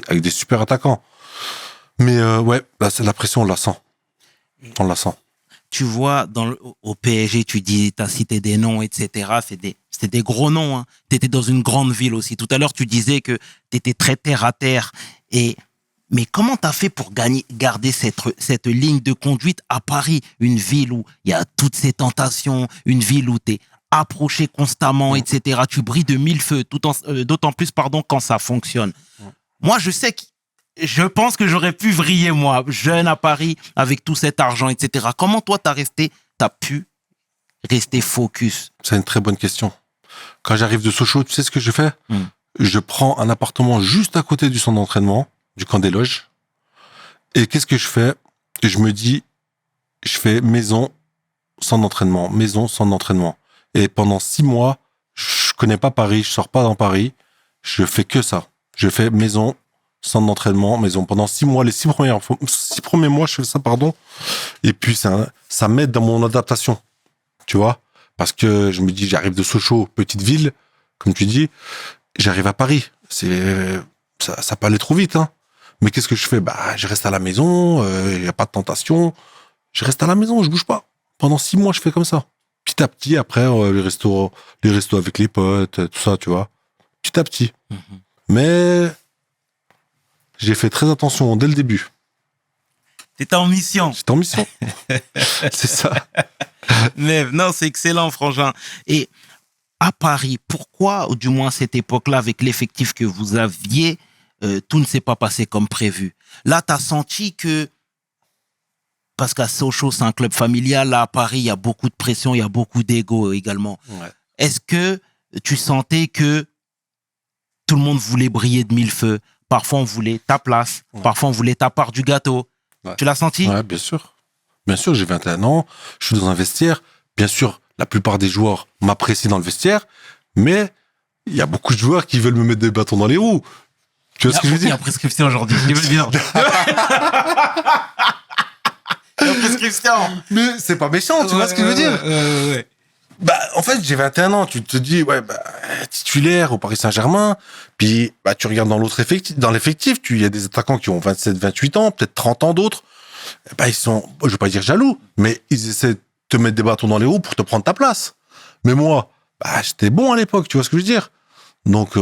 C: avec des super attaquants. Mais, ouais, la pression, on la sent. On la sent.
A: Tu vois, au PSG, tu dis, t'as cité des noms, etc. C'était des gros noms, hein. T'étais dans une grande ville aussi. Tout à l'heure, tu disais que t'étais très terre à terre. Mais comment t'as fait pour garder cette ligne de conduite à Paris, une ville où il y a toutes ces tentations, une ville où t'es approché constamment, etc. Tu brilles de mille feux, d'autant plus, quand ça fonctionne. Moi, je pense que j'aurais pu vriller, moi, jeune à Paris, avec tout cet argent, etc. Comment toi, t'as pu rester focus?
C: C'est une très bonne question. Quand j'arrive de Sochaux, tu sais ce que je fais? Je prends un appartement juste à côté du centre d'entraînement, du camp des loges. Et qu'est-ce que je fais? Je me dis, je fais maison, centre d'entraînement, maison, centre d'entraînement. Et pendant 6 mois, je connais pas Paris, je sors pas dans Paris, je fais que ça. Je fais maison, centre d'entraînement, maison. Pendant 6 mois, les 6 premiers mois, je fais ça, pardon. Et puis, ça m'aide dans mon adaptation. Tu vois? Parce que je me dis, j'arrive de Sochaux, petite ville, comme tu dis, j'arrive à Paris. Ça peut aller trop vite, hein. Mais qu'est-ce que je fais? Je reste à la maison, il y a pas de tentation. Je reste à la maison, je bouge pas. Pendant 6 mois, je fais comme ça. Petit à petit, après, les restos avec les potes, tout ça, tu vois. Petit à petit. Mais j'ai fait très attention dès le début.
A: T'étais en mission.
C: J'étais en mission. C'est ça.
A: Mais non, c'est excellent, Frangin. Et à Paris, pourquoi, ou du moins à cette époque-là, avec l'effectif que vous aviez, tout ne s'est pas passé comme prévu? Là, t'as senti que, parce qu'à Sochaux, c'est un club familial, là, à Paris, il y a beaucoup de pression, il y a beaucoup d'ego également.
C: Ouais.
A: Est-ce que tu sentais que tout le monde voulait briller de mille feux? Parfois, on voulait ta place.
C: Ouais.
A: Parfois, on voulait ta part du gâteau.
C: Ouais.
A: Tu l'as senti?
C: Ouais, bien sûr. Bien sûr, j'ai 21 ans, je suis dans un vestiaire. Bien sûr, la plupart des joueurs m'apprécient dans le vestiaire, mais il y a beaucoup de joueurs qui veulent me mettre des bâtons dans les roues. Tu vois ce que je veux
A: Il y
C: dire?
A: a prescription aujourd'hui. Il veut bien. Il y a prescription.
C: Mais c'est pas méchant, tu vois ce que je veux dire?
A: Ouais.
C: En fait, j'ai 21 ans, tu te dis, titulaire au Paris Saint-Germain, puis tu regardes dans l'effectif, il y a des attaquants qui ont 27, 28 ans, peut-être 30 ans d'autres. Ils sont, je veux pas dire jaloux, mais ils essaient de te mettre des bâtons dans les roues pour te prendre ta place. Mais moi, j'étais bon à l'époque, tu vois ce que je veux dire? Donc,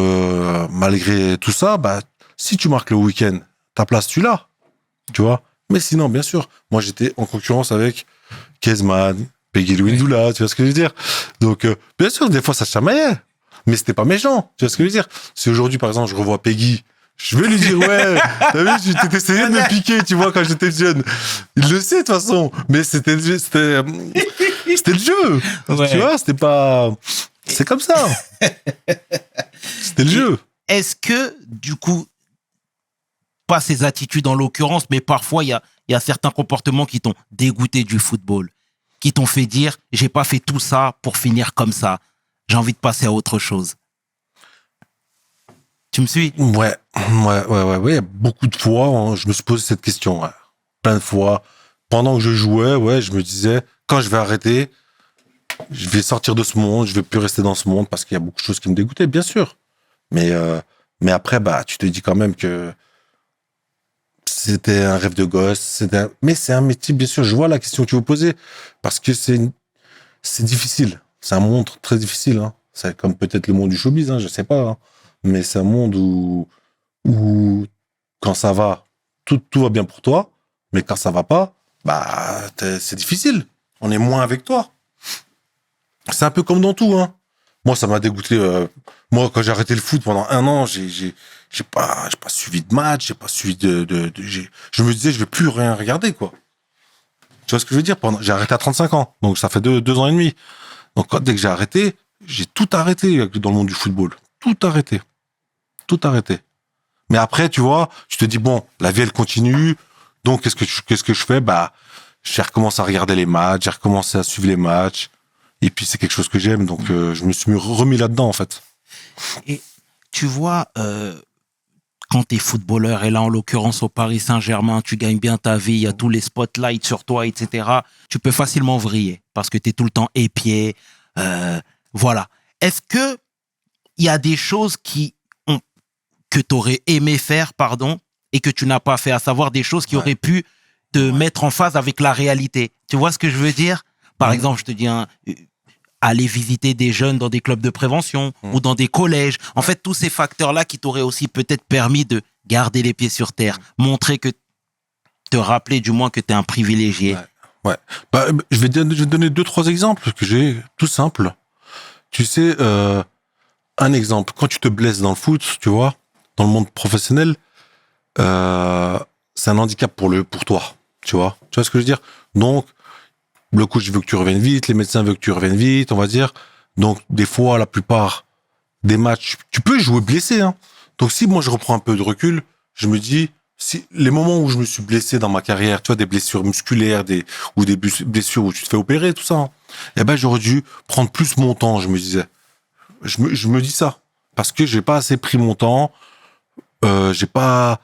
C: malgré tout ça, si tu marques le week-end, ta place, tu l'as, tu vois? Mais sinon, bien sûr, moi, j'étais en concurrence avec Kezman, Peggy Louindoula, tu vois ce que je veux dire? Donc, bien sûr, des fois, ça se chamaillait, mais c'était pas méchant, tu vois ce que je veux dire? Si aujourd'hui, par exemple, je revois Peggy, je vais lui dire, ouais, t'as vu, tu t'essayais de me piquer, tu vois, quand j'étais jeune. Il le sait, de toute façon, mais c'était le jeu,
A: Ouais.
C: tu vois, c'était pas... C'est comme ça. C'était le jeu.
A: Est-ce que, du coup, pas ces attitudes en l'occurrence, mais parfois, il y a certains comportements qui t'ont dégoûté du football, qui t'ont fait dire, j'ai pas fait tout ça pour finir comme ça. J'ai envie de passer à autre chose. Tu me suis?
C: Ouais. Il y a beaucoup de fois, je me suis posé cette question. Ouais. Plein de fois. Pendant que je jouais, je me disais, quand je vais arrêter, je vais sortir de ce monde, je vais plus rester dans ce monde parce qu'il y a beaucoup de choses qui me dégoûtaient, bien sûr. Mais après, tu te dis quand même que c'était un rêve de gosse. Mais c'est un métier, bien sûr. Je vois la question que tu veux poser parce que c'est difficile. C'est un monde très difficile. Hein. C'est comme peut-être le monde du showbiz, hein, je sais pas. Hein. Mais c'est un monde où quand ça va, tout va bien pour toi. Mais quand ça va pas, c'est difficile. On est moins avec toi. C'est un peu comme dans tout, hein. Moi, ça m'a dégoûté. Moi, quand j'ai arrêté le foot pendant 1 an, j'ai pas suivi de match, j'ai pas suivi je me disais, je vais plus rien regarder, quoi. Tu vois ce que je veux dire? J'ai arrêté à 35 ans. Donc, ça fait 2 ans et demi. Donc, dès que j'ai arrêté, j'ai tout arrêté dans le monde du football. Tout arrêté. Mais après, tu vois, tu te dis, bon, la vie, elle continue. Donc, qu'est-ce que je fais? J'ai recommencé à regarder les matchs, j'ai recommencé à suivre les matchs. Et puis, c'est quelque chose que j'aime. Donc, je me suis remis là-dedans, en fait.
A: Et tu vois, quand t'es footballeur, et là, en l'occurrence, au Paris Saint-Germain, tu gagnes bien ta vie, il y a tous les spotlights sur toi, etc. Tu peux facilement vriller parce que t'es tout le temps épié. Voilà. Est-ce que il y a des choses que t'aurais aimé faire, et que tu n'as pas fait, à savoir des choses qui auraient pu te mettre en phase avec la réalité? Tu vois ce que je veux dire? Par exemple, je te dis, aller visiter des jeunes dans des clubs de prévention ou dans des collèges. En fait, tous ces facteurs-là qui t'auraient aussi peut-être permis de garder les pieds sur terre, montrer que, te rappeler du moins que tu es un privilégié.
C: Ouais. Je vais donner 2-3 exemples que j'ai, tout simple. Tu sais, un exemple, quand tu te blesses dans le foot, tu vois, dans le monde professionnel, c'est un handicap pour toi, tu vois ce que je veux dire? Donc, le coach veut que tu reviennes vite, les médecins veulent que tu reviennes vite, on va dire. Donc, des fois, la plupart des matchs, tu peux jouer blessé, hein. Donc, si moi, je reprends un peu de recul, je me dis, si les moments où je me suis blessé dans ma carrière, tu vois, des blessures musculaires, ou des blessures où tu te fais opérer, tout ça, hein, j'aurais dû prendre plus mon temps, je me disais. Je me dis ça. Parce que j'ai pas assez pris mon temps, j'ai pas...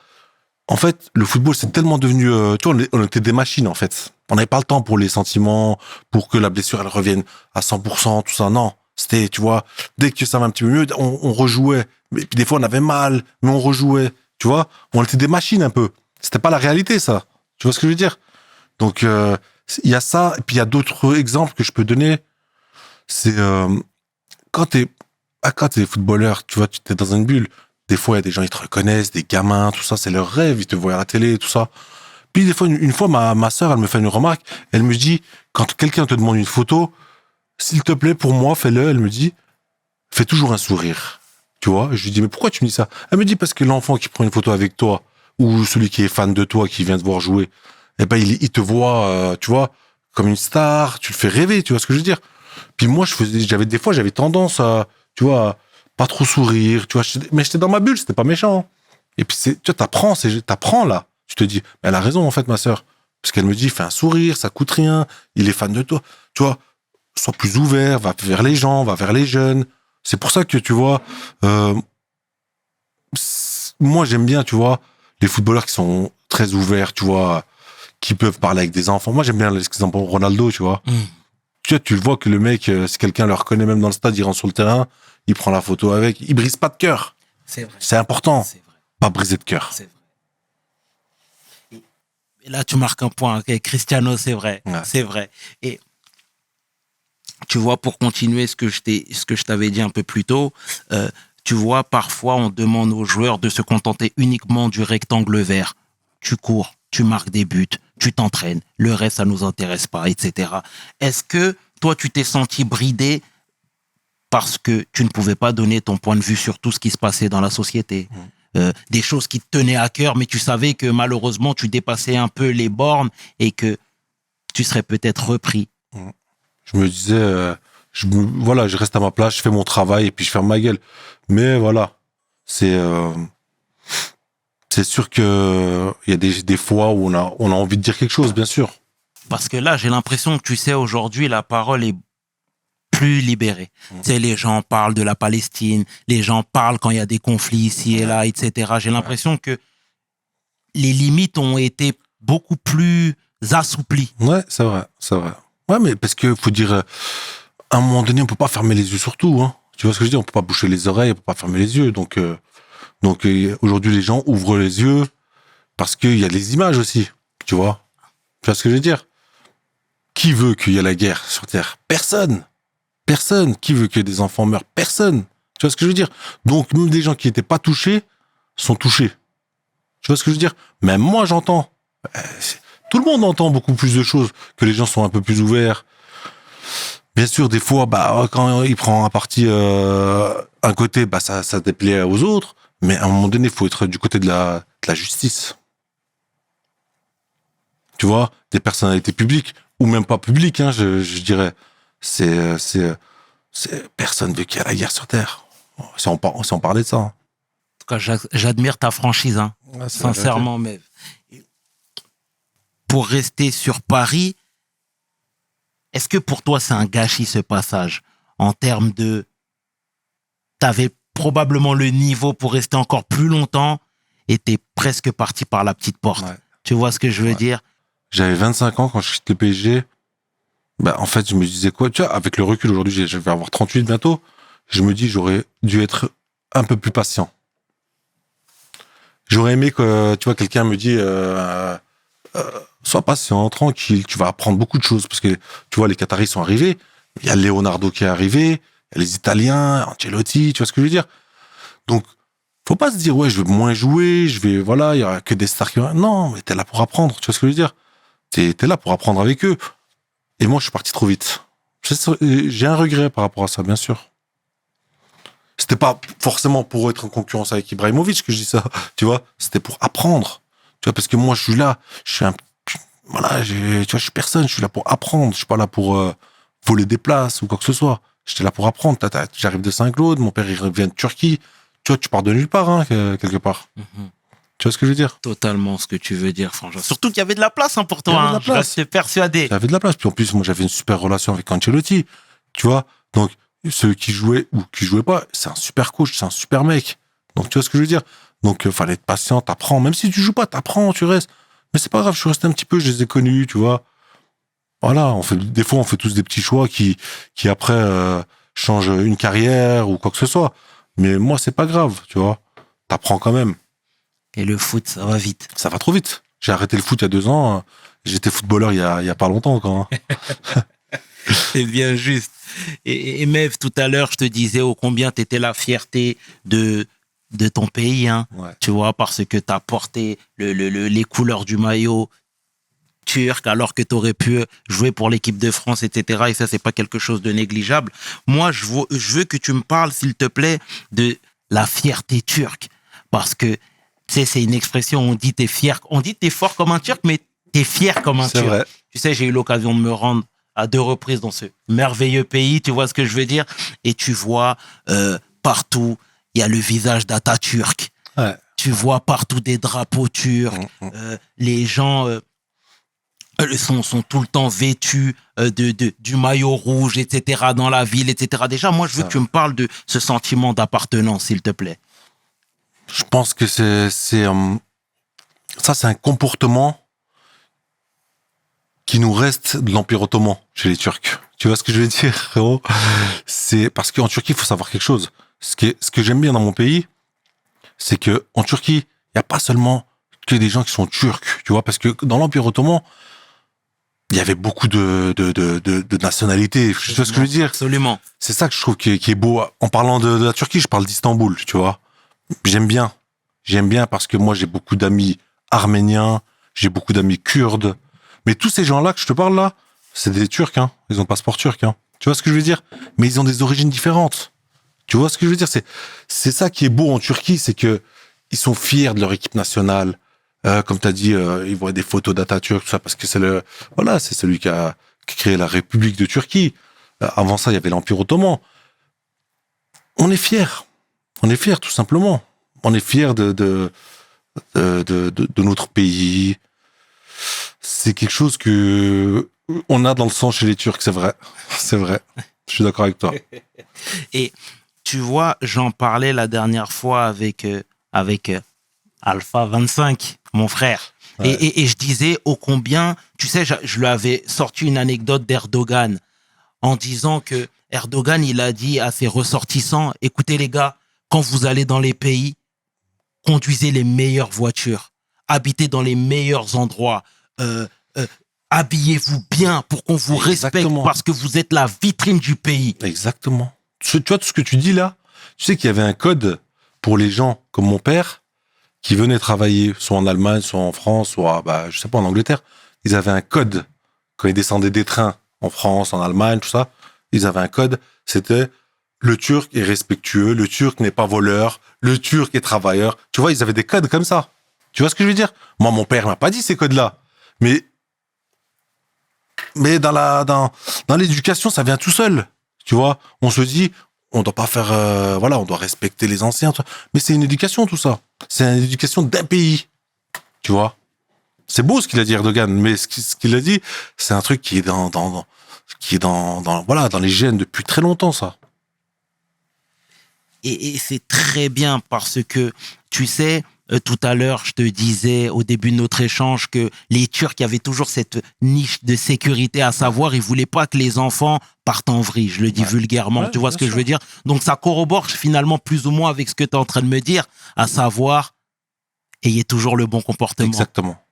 C: En fait, le football, c'est tellement devenu... tu vois, on était des machines, en fait. On n'avait pas le temps pour les sentiments, pour que la blessure, elle revienne à 100%, tout ça. Non. C'était, tu vois, dès que ça va un petit peu mieux, on rejouait. Et puis des fois, on avait mal, mais on rejouait. Tu vois, on était des machines un peu. C'était pas la réalité, ça. Tu vois ce que je veux dire? Donc, il y a ça. Et puis, il y a d'autres exemples que je peux donner. C'est quand t'es footballeur, tu vois, tu t'es dans une bulle. Des fois, il y a des gens, ils te reconnaissent, des gamins, tout ça, c'est leur rêve. Ils te voient à la télé, tout ça. Puis, des fois, une fois, ma sœur, elle me fait une remarque. Elle me dit, quand quelqu'un te demande une photo, s'il te plaît, pour moi, fais-le. Elle me dit, fais toujours un sourire. Tu vois? Je lui dis, mais pourquoi tu me dis ça? Elle me dit, parce que l'enfant qui prend une photo avec toi, ou celui qui est fan de toi, qui vient te voir jouer, eh ben, il te voit, tu vois, comme une star, tu le fais rêver, tu vois ce que je veux dire? Puis moi, des fois, j'avais tendance à, tu vois, à pas trop sourire, tu vois, mais j'étais dans ma bulle, c'était pas méchant. Et puis, tu vois, t'apprends là. Tu te dis, mais elle a raison, en fait, ma sœur. Parce qu'elle me dit, fais un sourire, ça coûte rien, il est fan de toi. Tu vois, sois plus ouvert, va vers les gens, va vers les jeunes. C'est pour ça que, tu vois, moi, j'aime bien, tu vois, les footballeurs qui sont très ouverts, tu vois, qui peuvent parler avec des enfants. Moi, j'aime bien l'exemple Ronaldo, tu vois. Tu vois, tu le vois que le mec, si quelqu'un le reconnaît même dans le stade, il rentre sur le terrain, il prend la photo avec, il brise pas de cœur.
A: C'est vrai.
C: C'est important.
A: C'est vrai.
C: Pas briser de cœur.
A: C'est vrai. Et là, tu marques un point. Okay, Cristiano, c'est vrai.
C: Ouais.
A: C'est vrai. Et tu vois, pour continuer ce que je t'avais dit un peu plus tôt, tu vois, parfois, on demande aux joueurs de se contenter uniquement du rectangle vert. Tu cours, tu marques des buts, tu t'entraînes, le reste, ça nous intéresse pas, etc. Est-ce que toi, tu t'es senti bridé parce que tu ne pouvais pas donner ton point de vue sur tout ce qui se passait dans la société? Des choses qui te tenaient à cœur, mais tu savais que malheureusement, tu dépassais un peu les bornes et que tu serais peut-être repris.
C: Je me disais, voilà, je reste à ma place, je fais mon travail et puis je ferme ma gueule. Mais voilà, c'est sûr que il y a des fois où on a envie de dire quelque chose, bien sûr.
A: Parce que là, j'ai l'impression que, tu sais, aujourd'hui, la parole est plus libérée. Tu sais, les gens parlent de la Palestine, les gens parlent quand il y a des conflits ici et là, etc. J'ai l'impression que les limites ont été beaucoup plus assouplies.
C: Ouais, c'est vrai, c'est vrai. Ouais, mais parce que faut dire, à un moment donné, on peut pas fermer les yeux sur tout, hein. Tu vois ce que je dis? On peut pas boucher les oreilles, on peut pas fermer les yeux. Donc aujourd'hui, les gens ouvrent les yeux parce qu'il y a les images aussi, tu vois? Tu vois ce que je veux dire? Qui veut qu'il y ait la guerre sur Terre? Personne. Personne. Qui veut que des enfants meurent? Personne. Tu vois ce que je veux dire? Donc, même des gens qui n'étaient pas touchés sont touchés. Tu vois ce que je veux dire? Même moi, j'entends. Tout le monde entend beaucoup plus de choses, que les gens sont un peu plus ouverts. Bien sûr, des fois, quand il prend un parti un côté, ça déplaît aux autres. Mais à un moment donné, il faut être du côté de la justice. Tu vois, des personnalités publiques, ou même pas publiques, hein, je dirais. C'est personne veut qu'il y ait la guerre sur Terre. Si on parlait de ça. Hein.
A: En tout cas, j'admire ta franchise, hein.
C: Ouais,
A: Sincèrement, mais pour rester sur Paris, est-ce que pour toi c'est un gâchis ce passage en termes de, t'avais probablement le niveau pour rester encore plus longtemps et t'es presque parti par la petite porte.
C: Ouais.
A: Tu vois ce que je veux dire?
C: J'avais 25 ans quand je quitte le PSG. En fait, je me disais quoi? Tu vois, avec le recul aujourd'hui, je vais avoir 38 bientôt. Je me dis, j'aurais dû être un peu plus patient. J'aurais aimé que, tu vois, quelqu'un me dit, sois patient, tranquille, tu vas apprendre beaucoup de choses. Parce que, tu vois, les Qataris sont arrivés. Il y a Leonardo qui est arrivé. Il y a les Italiens, Ancelotti, tu vois ce que je veux dire? Donc, faut pas se dire, ouais, je vais moins jouer, voilà, il y aura que des stars qui vont... Non, mais t'es là pour apprendre, tu vois ce que je veux dire? T'es là pour apprendre avec eux. Et moi, je suis parti trop vite. J'ai un regret par rapport à ça, bien sûr. C'était pas forcément pour être en concurrence avec Ibrahimovic que je dis ça, tu vois. C'était pour apprendre. Tu vois, parce que moi, je suis là, tu vois, je suis personne, je suis là pour apprendre. Je suis pas là pour voler des places ou quoi que ce soit. J'étais là pour apprendre. J'arrive de Saint-Claude, mon père, il vient de Turquie. Tu vois, tu pars de nulle part, hein, quelque part. Mm-hmm. Tu vois ce que je veux dire?
A: Totalement ce que tu veux dire, franchement. Surtout qu'il y avait de la place, hein, pour toi. Il y avait de la place. Je suis persuadé.
C: Il y avait de la place. Puis en plus, moi, j'avais une super relation avec Ancelotti. Tu vois? Donc, ceux qui jouaient ou qui jouaient pas, c'est un super coach, c'est un super mec. Donc, tu vois ce que je veux dire? Donc, fallait être patient, t'apprends. Même si tu joues pas, t'apprends, tu restes. Mais c'est pas grave, je suis resté un petit peu, je les ai connus, tu vois. Voilà, des fois, on fait tous des petits choix qui après, changent une carrière ou quoi que ce soit. Mais moi, c'est pas grave, tu vois. T'apprends quand même.
A: Et le foot, ça va vite.
C: Ça va trop vite. J'ai arrêté le foot il y a 2 ans. J'étais footballeur il y a pas longtemps, quand.
A: C'est bien juste. Et Mev, tout à l'heure, je te disais ô combien t'étais la fierté de ton pays, hein.
C: Ouais.
A: Tu vois, parce que t'as porté les couleurs du maillot turc, alors que t'aurais pu jouer pour l'équipe de France, etc. Et ça, c'est pas quelque chose de négligeable. Moi, je veux que tu me parles, s'il te plaît, de la fierté turque. Parce que, tu sais, c'est une expression, on dit t'es fier, on dit t'es fort comme un turc, mais t'es fier comme un
C: C'est
A: turc.
C: vrai.
A: Tu sais, j'ai eu l'occasion de me rendre à 2 reprises dans ce merveilleux pays, tu vois ce que je veux dire? Et tu vois partout, il y a le visage d'Atatürk.
C: Ouais.
A: Tu vois partout des drapeaux turcs. Les gens sont tout le temps vêtus du maillot rouge, etc., dans la ville, etc. Déjà, moi, je veux que tu me parles de ce sentiment d'appartenance, s'il te plaît.
C: Je pense que ça, c'est un comportement qui nous reste de l'Empire ottoman chez les Turcs. Tu vois ce que je veux dire, frérot? C'est parce qu'en Turquie, il faut savoir quelque chose. Ce que j'aime bien dans mon pays, c'est que en Turquie, il n'y a pas seulement que des gens qui sont turcs, tu vois, parce que dans l'Empire ottoman, il y avait beaucoup de nationalités. Tu vois ce que je veux dire?
A: Absolument.
C: C'est ça que je trouve qui est beau. En parlant de la Turquie, je parle d'Istanbul, tu vois. J'aime bien. J'aime bien parce que moi, j'ai beaucoup d'amis arméniens, j'ai beaucoup d'amis kurdes. Mais tous ces gens-là que je te parle là, c'est des Turcs, hein. Ils ont passeport turc, hein. Tu vois ce que je veux dire? Mais ils ont des origines différentes. Tu vois ce que je veux dire? C'est ça qui est beau en Turquie, c'est que ils sont fiers de leur équipe nationale. Comme tu as dit, ils voient des photos d'Atatürk, tout ça, parce que c'est celui qui a créé la République de Turquie. Avant ça, il y avait l'Empire ottoman. On est fiers. On est fiers, tout simplement. On est fiers de notre pays. C'est quelque chose que on a dans le sang chez les Turcs, c'est vrai. C'est vrai. Je suis d'accord avec toi.
A: Et tu vois, j'en parlais la dernière fois avec Alpha 25, mon frère.
C: Ouais.
A: Et je disais ô combien, tu sais, je lui avais sorti une anecdote d'Erdogan en disant que Erdogan, il a dit à ses ressortissants, écoutez les gars, quand vous allez dans les pays, conduisez les meilleures voitures, habitez dans les meilleurs endroits, habillez-vous bien pour qu'on vous respecte.
C: Exactement.
A: Parce que vous êtes la vitrine du pays.
C: Exactement. Tu vois, tout ce que tu dis là, tu sais qu'il y avait un code pour les gens comme mon père qui venaient travailler soit en Allemagne, soit en France, soit, je sais pas, en Angleterre. Ils avaient un code. Quand ils descendaient des trains en France, en Allemagne, tout ça, ils avaient un code. C'était le Turc est respectueux, le Turc n'est pas voleur, le Turc est travailleur. Tu vois, ils avaient des codes comme ça. Tu vois ce que je veux dire? Moi, mon père m'a pas dit ces codes-là. Mais dans l'éducation, ça vient tout seul. Tu vois, on se dit, on doit pas faire, on doit respecter les anciens. Mais c'est une éducation, tout ça. C'est une éducation d'un pays. Tu vois. C'est beau ce qu'il a dit Erdogan, mais ce qu'il a dit, c'est un truc qui est dans les gènes depuis très longtemps, ça.
A: Et c'est très bien parce que, tu sais, tout à l'heure, je te disais au début de notre échange que les Turcs avaient toujours cette niche de sécurité, à savoir, ils voulaient pas que les enfants partent en vrille. Je le dis vulgairement,
C: Ouais,
A: tu vois ce que
C: bien
A: je veux dire? Donc, ça corrobore finalement plus ou moins avec ce que tu es en train de me dire, à savoir, ayez toujours le bon comportement.
C: Exactement.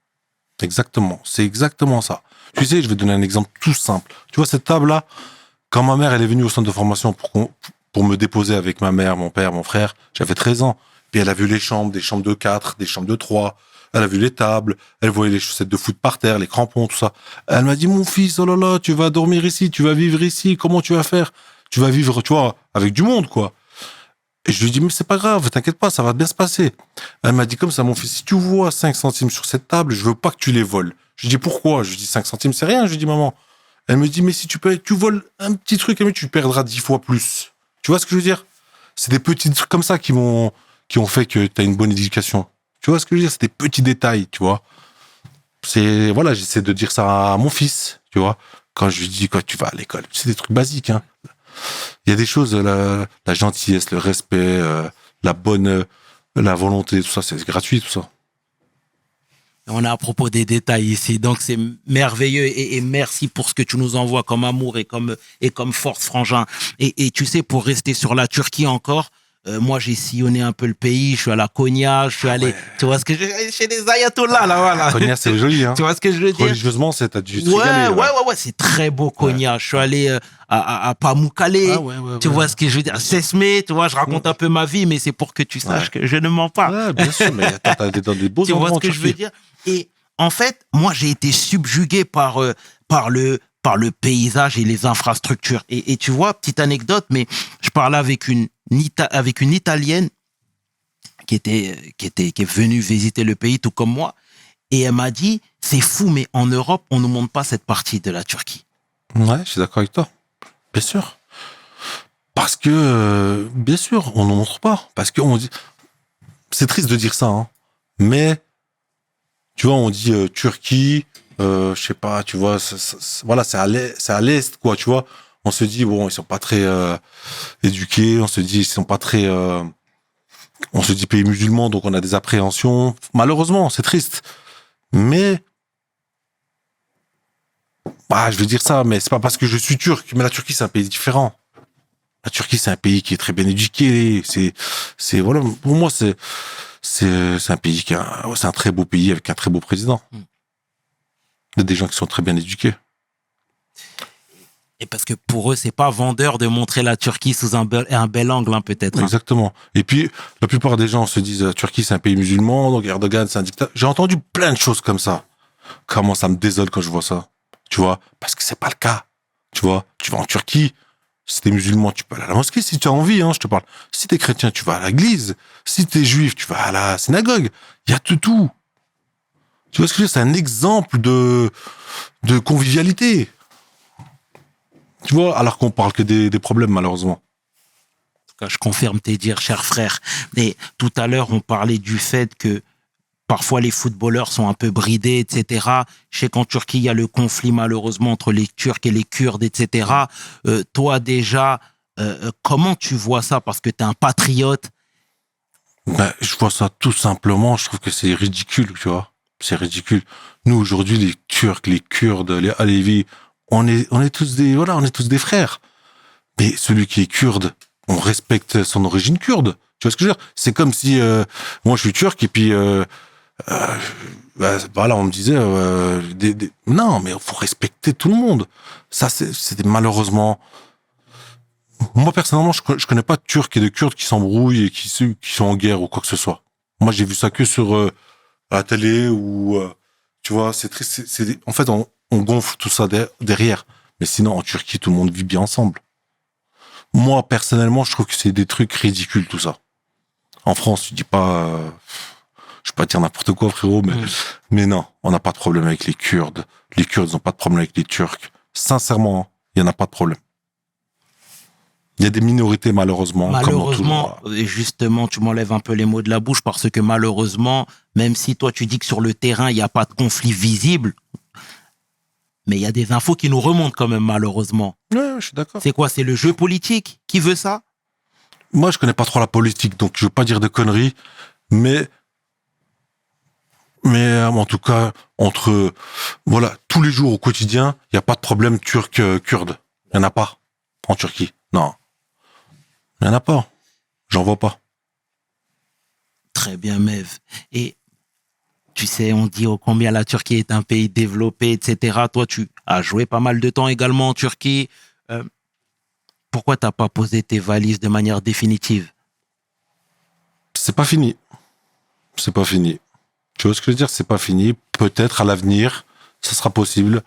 C: C'est exactement ça. Tu sais, je vais te donner un exemple tout simple. Tu vois, cette table-là, quand ma mère, elle est venue au centre de formation pour me déposer avec ma mère, mon père, mon frère, j'avais 13 ans. Puis elle a vu les chambres, des chambres de 4, des chambres de 3. Elle a vu les tables, elle voyait les chaussettes de foot par terre, les crampons, tout ça. Elle m'a dit, mon fils, oh là là, tu vas dormir ici, tu vas vivre ici, comment tu vas faire? Tu vas vivre, tu vois, avec du monde, quoi. Et je lui ai dit, mais c'est pas grave, t'inquiète pas, ça va bien se passer. Elle m'a dit comme ça, mon fils, si tu vois 5 centimes sur cette table, je veux pas que tu les voles. Je lui dis, pourquoi? Je lui dis, 5 centimes, c'est rien, je lui dis, maman. Elle me dit, mais si tu voles un petit truc, tu perdras 10 fois plus. Tu vois ce que je veux dire? C'est des petits trucs comme ça qui ont fait que t'as une bonne éducation. Tu vois ce que je veux dire? C'est des petits détails, tu vois. J'essaie de dire ça à mon fils, tu vois. Quand je lui dis, quoi, tu vas à l'école. C'est des trucs basiques, hein. Il y a des choses, la gentillesse, le respect, la volonté, tout ça, c'est gratuit, tout ça.
A: On est à propos des détails ici, donc c'est merveilleux et merci pour ce que tu nous envoies comme amour et comme force, frangin. Et tu sais, pour rester sur la Turquie encore, moi j'ai sillonné un peu le pays, je suis à la Konya, je suis allé, tu vois ce que chez les ayatollahs là, voilà.
C: Konya, c'est joli, hein.
A: Tu vois ce que je veux dire?
C: Religieusement, t'as dû te
A: Ouais,
C: régaler, là.
A: ouais, c'est très beau Konya. Je suis allé à Pamukkale, tu vois ce que je veux dire? À Sesme, tu vois, je raconte un peu ma vie, mais c'est pour que tu saches que je ne mens pas.
C: Ouais, bien sûr, mais attends, t'as dans des beaux
A: Tu
C: endroits
A: vois ce
C: en
A: que je veux
C: Turquie.
A: dire? Et en fait, moi, j'ai été subjugué par le paysage et les infrastructures. Et tu vois, petite anecdote, mais je parlais avec une Italienne qui est venue visiter le pays, tout comme moi, et elle m'a dit, c'est fou, mais en Europe, on ne nous montre pas cette partie de la Turquie.
C: Ouais, je suis d'accord avec toi. Bien sûr. Parce que, bien sûr, on n'en montre pas. Parce qu'on dit, c'est triste de dire ça, hein, mais tu vois, on dit Turquie, je sais pas, tu vois, voilà, c'est à l'est, quoi, tu vois. On se dit bon, ils sont pas très éduqués, on se dit ils sont pas très, on se dit pays musulman, donc on a des appréhensions. Malheureusement, c'est triste, mais bah, je vais dire ça, mais c'est pas parce que je suis turc, mais la Turquie c'est un pays différent. La Turquie c'est un pays qui est très bien éduqué, c'est voilà, pour moi c'est un pays c'est un très beau pays avec un très beau président. Il y a des gens qui sont très bien éduqués.
A: Et parce que pour eux, c'est pas vendeur de montrer la Turquie sous un bel angle, hein, peut-être. Hein.
C: Exactement. Et puis, la plupart des gens se disent, la Turquie, c'est un pays musulman, donc Erdogan, c'est un dictateur. J'ai entendu plein de choses comme ça. Comment ça me désole quand je vois ça. Tu vois? Parce que c'est pas le cas. Tu vois? Tu vas en Turquie, si t'es musulman, tu peux aller à la mosquée si tu as envie, hein, je te parle. Si t'es chrétien, tu vas à l'église. Si t'es juif, tu vas à la synagogue. Il y a tout. Tu vois ce que je veux dire? C'est un exemple de convivialité. Tu vois, alors qu'on parle que des problèmes, malheureusement.
A: En tout cas, je confirme tes dires, cher frère. Et tout à l'heure, on parlait du fait que parfois les footballeurs sont un peu bridés, etc. Je sais qu'en Turquie, il y a le conflit, malheureusement, entre les Turcs et les Kurdes, etc. Toi, déjà, comment tu vois ça? Parce que tu es un patriote.
C: Ben, je vois ça tout simplement, je trouve que c'est ridicule, tu vois. C'est ridicule. Nous, aujourd'hui, les Turcs, les Kurdes, les Alevis, on est tous des frères. Mais celui qui est kurde, on respecte son origine kurde. Tu vois ce que je veux dire? C'est comme si moi je suis turc et puis voilà, on me disait non, mais il faut respecter tout le monde. Ça c'est malheureusement. Moi personnellement, je connais pas de Turcs et de Kurdes qui s'embrouillent et qui sont en guerre ou quoi que ce soit. Moi j'ai vu ça que sur la télé ou tu vois, c'est triste. En fait on gonfle tout ça derrière. Mais sinon, en Turquie, tout le monde vit bien ensemble. Moi, personnellement, je trouve que c'est des trucs ridicules, tout ça. En France, tu dis pas... je vais pas dire n'importe quoi, frérot, mais non, on n'a pas de problème avec les Kurdes. Les Kurdes n'ont pas de problème avec les Turcs. Sincèrement, il n'y en a pas de problème. Il y a des minorités, malheureusement.
A: Malheureusement, et justement, tu m'enlèves un peu les mots de la bouche parce que malheureusement, même si toi, tu dis que sur le terrain, il n'y a pas de conflit visible, mais il y a des infos qui nous remontent quand même, malheureusement.
C: Ouais, je suis d'accord.
A: C'est quoi? C'est le jeu politique qui veut ça?
C: Moi, je connais pas trop la politique, donc je veux pas dire de conneries, mais en tout cas, voilà, tous les jours au quotidien, il n'y a pas de problème turc-kurde. Il n'y en a pas en Turquie. Non. Il n'y en a pas. J'en vois pas.
A: Très bien, Mev. Et tu sais, on dit combien la Turquie est un pays développé, etc. Toi, tu as joué pas mal de temps également en Turquie. Pourquoi t'as pas posé tes valises de manière définitive?
C: C'est pas fini. C'est pas fini. Tu vois ce que je veux dire? C'est pas fini. Peut-être à l'avenir, ça sera possible.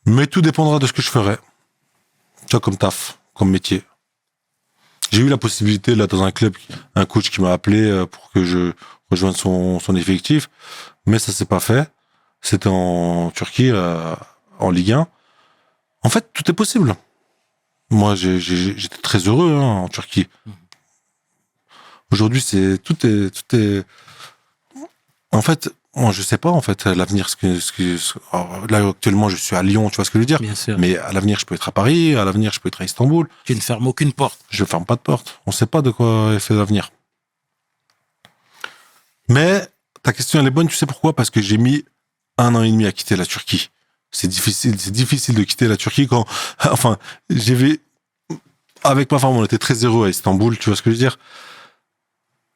C: Mais tout dépendra de ce que je ferai. Tu vois, comme taf, comme métier. J'ai eu la possibilité, là, dans un club, un coach qui m'a appelé pour que je rejoigne son effectif. Mais ça s'est pas fait. C'était en Turquie, en Ligue 1. En fait, tout est possible. Moi, j'étais très heureux en Turquie. Aujourd'hui, tout est. En fait, moi, je sais pas en fait l'avenir. Là, actuellement, je suis à Lyon. Tu vois ce que je veux dire?
A: Bien sûr.
C: Mais à l'avenir, je peux être à Paris. À l'avenir, je peux être à Istanbul.
A: Tu ne fermes aucune porte.
C: Je ferme pas de porte. On sait pas de quoi est fait l'avenir. Mais ta question, elle est bonne, tu sais pourquoi? Parce que j'ai mis 1 an et demi à quitter la Turquie. C'est difficile de quitter la Turquie quand, enfin, avec ma femme, on était très heureux à Istanbul, tu vois ce que je veux dire?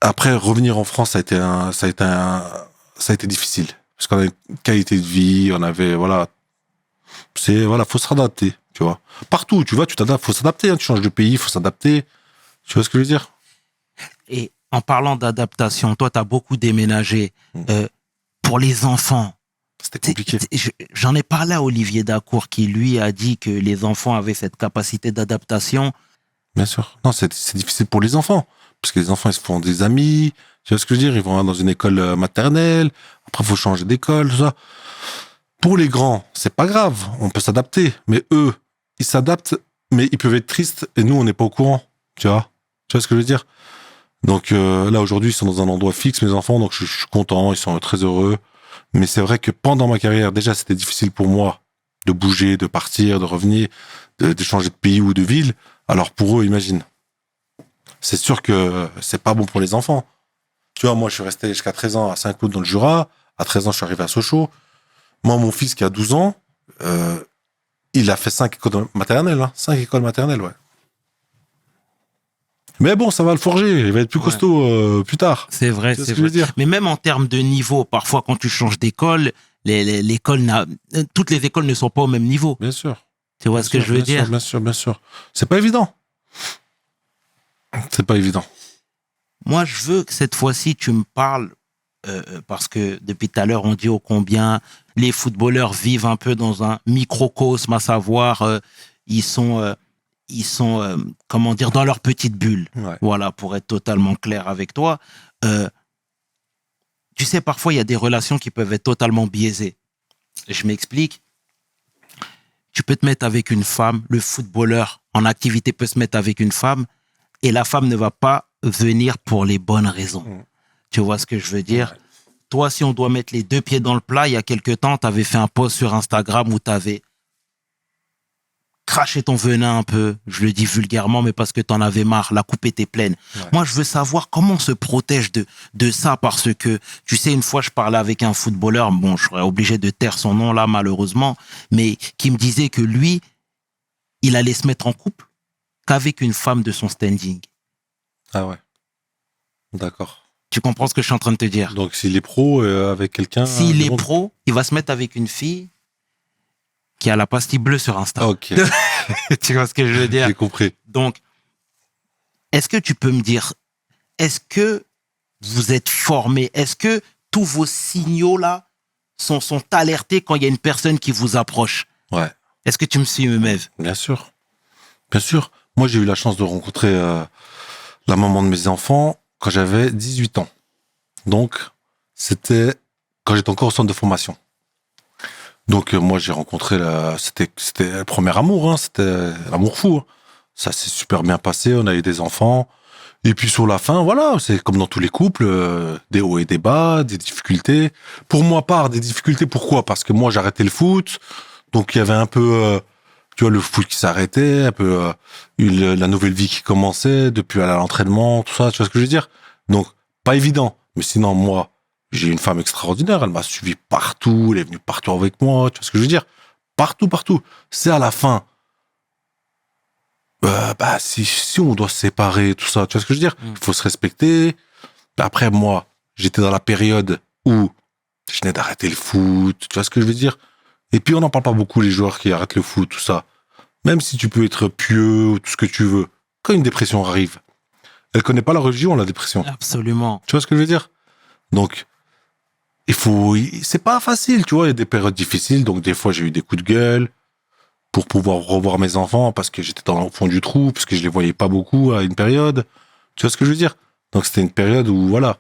C: Après, revenir en France, ça a été difficile. Parce qu'on a une qualité de vie, on avait, voilà, faut se réadapter, tu vois. Partout, tu vois, tu t'adaptes, faut s'adapter, hein, tu changes de pays, faut s'adapter. Tu vois ce que je veux dire?
A: Et en parlant d'adaptation, toi, tu as beaucoup déménagé. Pour les enfants,
C: C'était compliqué.
A: j'en ai parlé à Olivier Dacour qui, lui, a dit que les enfants avaient cette capacité d'adaptation.
C: Bien sûr. Non, c'est difficile pour les enfants. Parce que les enfants, ils se font des amis. Tu vois ce que je veux dire? Ils vont dans une école maternelle. Après, il faut changer d'école, tout ça. Pour les grands, c'est pas grave. On peut s'adapter. Mais eux, ils s'adaptent, mais ils peuvent être tristes et nous, on n'est pas au courant. Tu vois ce que je veux dire? Donc là, aujourd'hui, ils sont dans un endroit fixe, mes enfants, donc je suis content, ils sont très heureux. Mais c'est vrai que pendant ma carrière, déjà, c'était difficile pour moi de bouger, de partir, de revenir, de changer de pays ou de ville. Alors pour eux, imagine. C'est sûr que c'est pas bon pour les enfants. Tu vois, moi, je suis resté jusqu'à 13 ans à Saint-Cloud dans le Jura. À 13 ans, je suis arrivé à Sochaux. Moi, mon fils qui a 12 ans, il a fait 5 écoles maternelles. Hein. 5 écoles maternelles, ouais. Mais bon, ça va le forger. Il va être plus costaud plus tard.
A: C'est vrai, c'est vrai. Mais même en termes de niveau, parfois, quand tu changes d'école, toutes les écoles ne sont pas au même niveau.
C: Bien sûr.
A: Tu vois ce que je veux dire?
C: Bien sûr. C'est pas évident. C'est pas évident.
A: Moi, je veux que cette fois-ci, tu me parles, parce que depuis tout à l'heure, on dit ô combien les footballeurs vivent un peu dans un microcosme, à savoir, ils sont comment dire, dans leur petite bulle.
C: Ouais.
A: Voilà, pour être totalement clair avec toi. Tu sais, parfois, il y a des relations qui peuvent être totalement biaisées. Je m'explique. Tu peux te mettre avec une femme, le footballeur en activité peut se mettre avec une femme, et la femme ne va pas venir pour les bonnes raisons. Tu vois ce que je veux dire? Ouais. Toi, si on doit mettre les deux pieds dans le plat, il y a quelques temps, tu avais fait un post sur Instagram où tu avais craché ton venin un peu, je le dis vulgairement, mais parce que tu en avais marre, la coupe était pleine. Ouais. Moi, je veux savoir comment on se protège de ça, parce que, tu sais, une fois, je parlais avec un footballeur, bon, je serais obligé de taire son nom là, malheureusement, mais qui me disait que lui, il allait se mettre en couple qu'avec une femme de son standing. Ah ouais.
C: D'accord.
A: Tu comprends ce que je suis en train de te dire?
C: Donc, s'il est pro avec quelqu'un...
A: S'il est pro, il va se mettre avec une fille qui a la pastille bleue sur Insta.
C: Ok.
A: Tu vois ce que je veux dire?
C: J'ai compris.
A: Donc, est-ce que tu peux me dire, est-ce que vous êtes formé? Est-ce que tous vos signaux là sont alertés quand il y a une personne qui vous approche?
C: Ouais.
A: Est-ce que tu me suis, Mev?
C: Bien sûr. Bien sûr. Moi, j'ai eu la chance de rencontrer la maman de mes enfants quand j'avais 18 ans. Donc, c'était quand j'étais encore au centre de formation. Donc, moi, j'ai rencontré c'était le premier amour, hein, c'était l'amour fou. Hein. Ça s'est super bien passé, on a eu des enfants. Et puis, sur la fin, voilà, c'est comme dans tous les couples, des hauts et des bas, des difficultés. Pour moi, des difficultés, pourquoi? Parce que moi, j'arrêtais le foot. Donc, il y avait un peu, tu vois, le foot qui s'arrêtait, un peu la nouvelle vie qui commençait, depuis aller à l'entraînement, tout ça, tu vois ce que je veux dire? Donc, pas évident. Mais sinon, moi, j'ai une femme extraordinaire, elle m'a suivi partout, elle est venue partout avec moi, tu vois ce que je veux dire? Partout. C'est à la fin, si on doit se séparer, tout ça, tu vois ce que je veux dire? Il faut se respecter. Après, moi, j'étais dans la période où je venais d'arrêter le foot, tu vois ce que je veux dire? Et puis, on n'en parle pas beaucoup, les joueurs qui arrêtent le foot, tout ça. Même si tu peux être pieux ou tout ce que tu veux, quand une dépression arrive, elle connaît pas la religion, la dépression.
A: Absolument.
C: Tu vois ce que je veux dire? Donc, c'est pas facile, tu vois, il y a des périodes difficiles, donc des fois j'ai eu des coups de gueule pour pouvoir revoir mes enfants parce que j'étais au fond du trou, parce que je les voyais pas beaucoup à une période. Tu vois ce que je veux dire? Donc c'était une période où, voilà,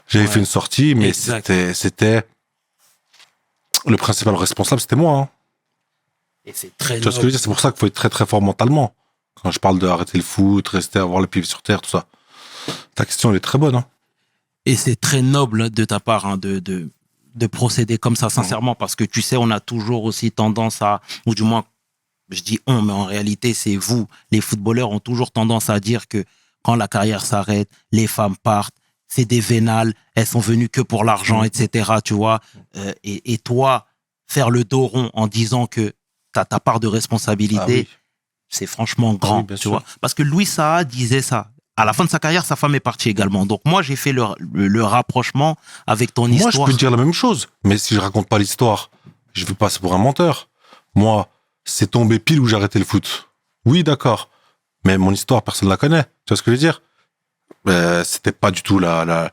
C: j'avais fait une sortie, mais c'était le principal responsable, c'était moi. Hein.
A: Et c'est très.
C: Tu vois ce que je veux dire? C'est pour ça qu'il faut être très très fort mentalement. Quand je parle de arrêter le foot, rester, avoir les pieds sur terre, tout ça. Ta question, elle est très bonne. Hein.
A: Et c'est très noble de ta part hein, de procéder comme ça, sincèrement, parce que tu sais, on a toujours aussi tendance à, ou du moins, je dis on, mais en réalité, c'est vous, les footballeurs ont toujours tendance à dire que quand la carrière s'arrête, les femmes partent, c'est des vénales, elles sont venues que pour l'argent, etc. Tu vois. Et toi, faire le dos rond en disant que t'as ta part de responsabilité, c'est franchement grand,
C: bien
A: tu
C: sûr.
A: vois. Parce que Louis Saha disait ça. À la fin de sa carrière, sa femme est partie également. Donc moi, j'ai fait le rapprochement avec ton
C: Moi,
A: histoire.
C: je peux te dire la même chose. Mais si je raconte pas l'histoire, je vais passer pour un menteur. Moi, c'est tombé pile où j'ai arrêté le foot. Oui, d'accord. Mais mon histoire, personne ne la connaît. Tu vois ce que je veux dire? C'était pas du tout la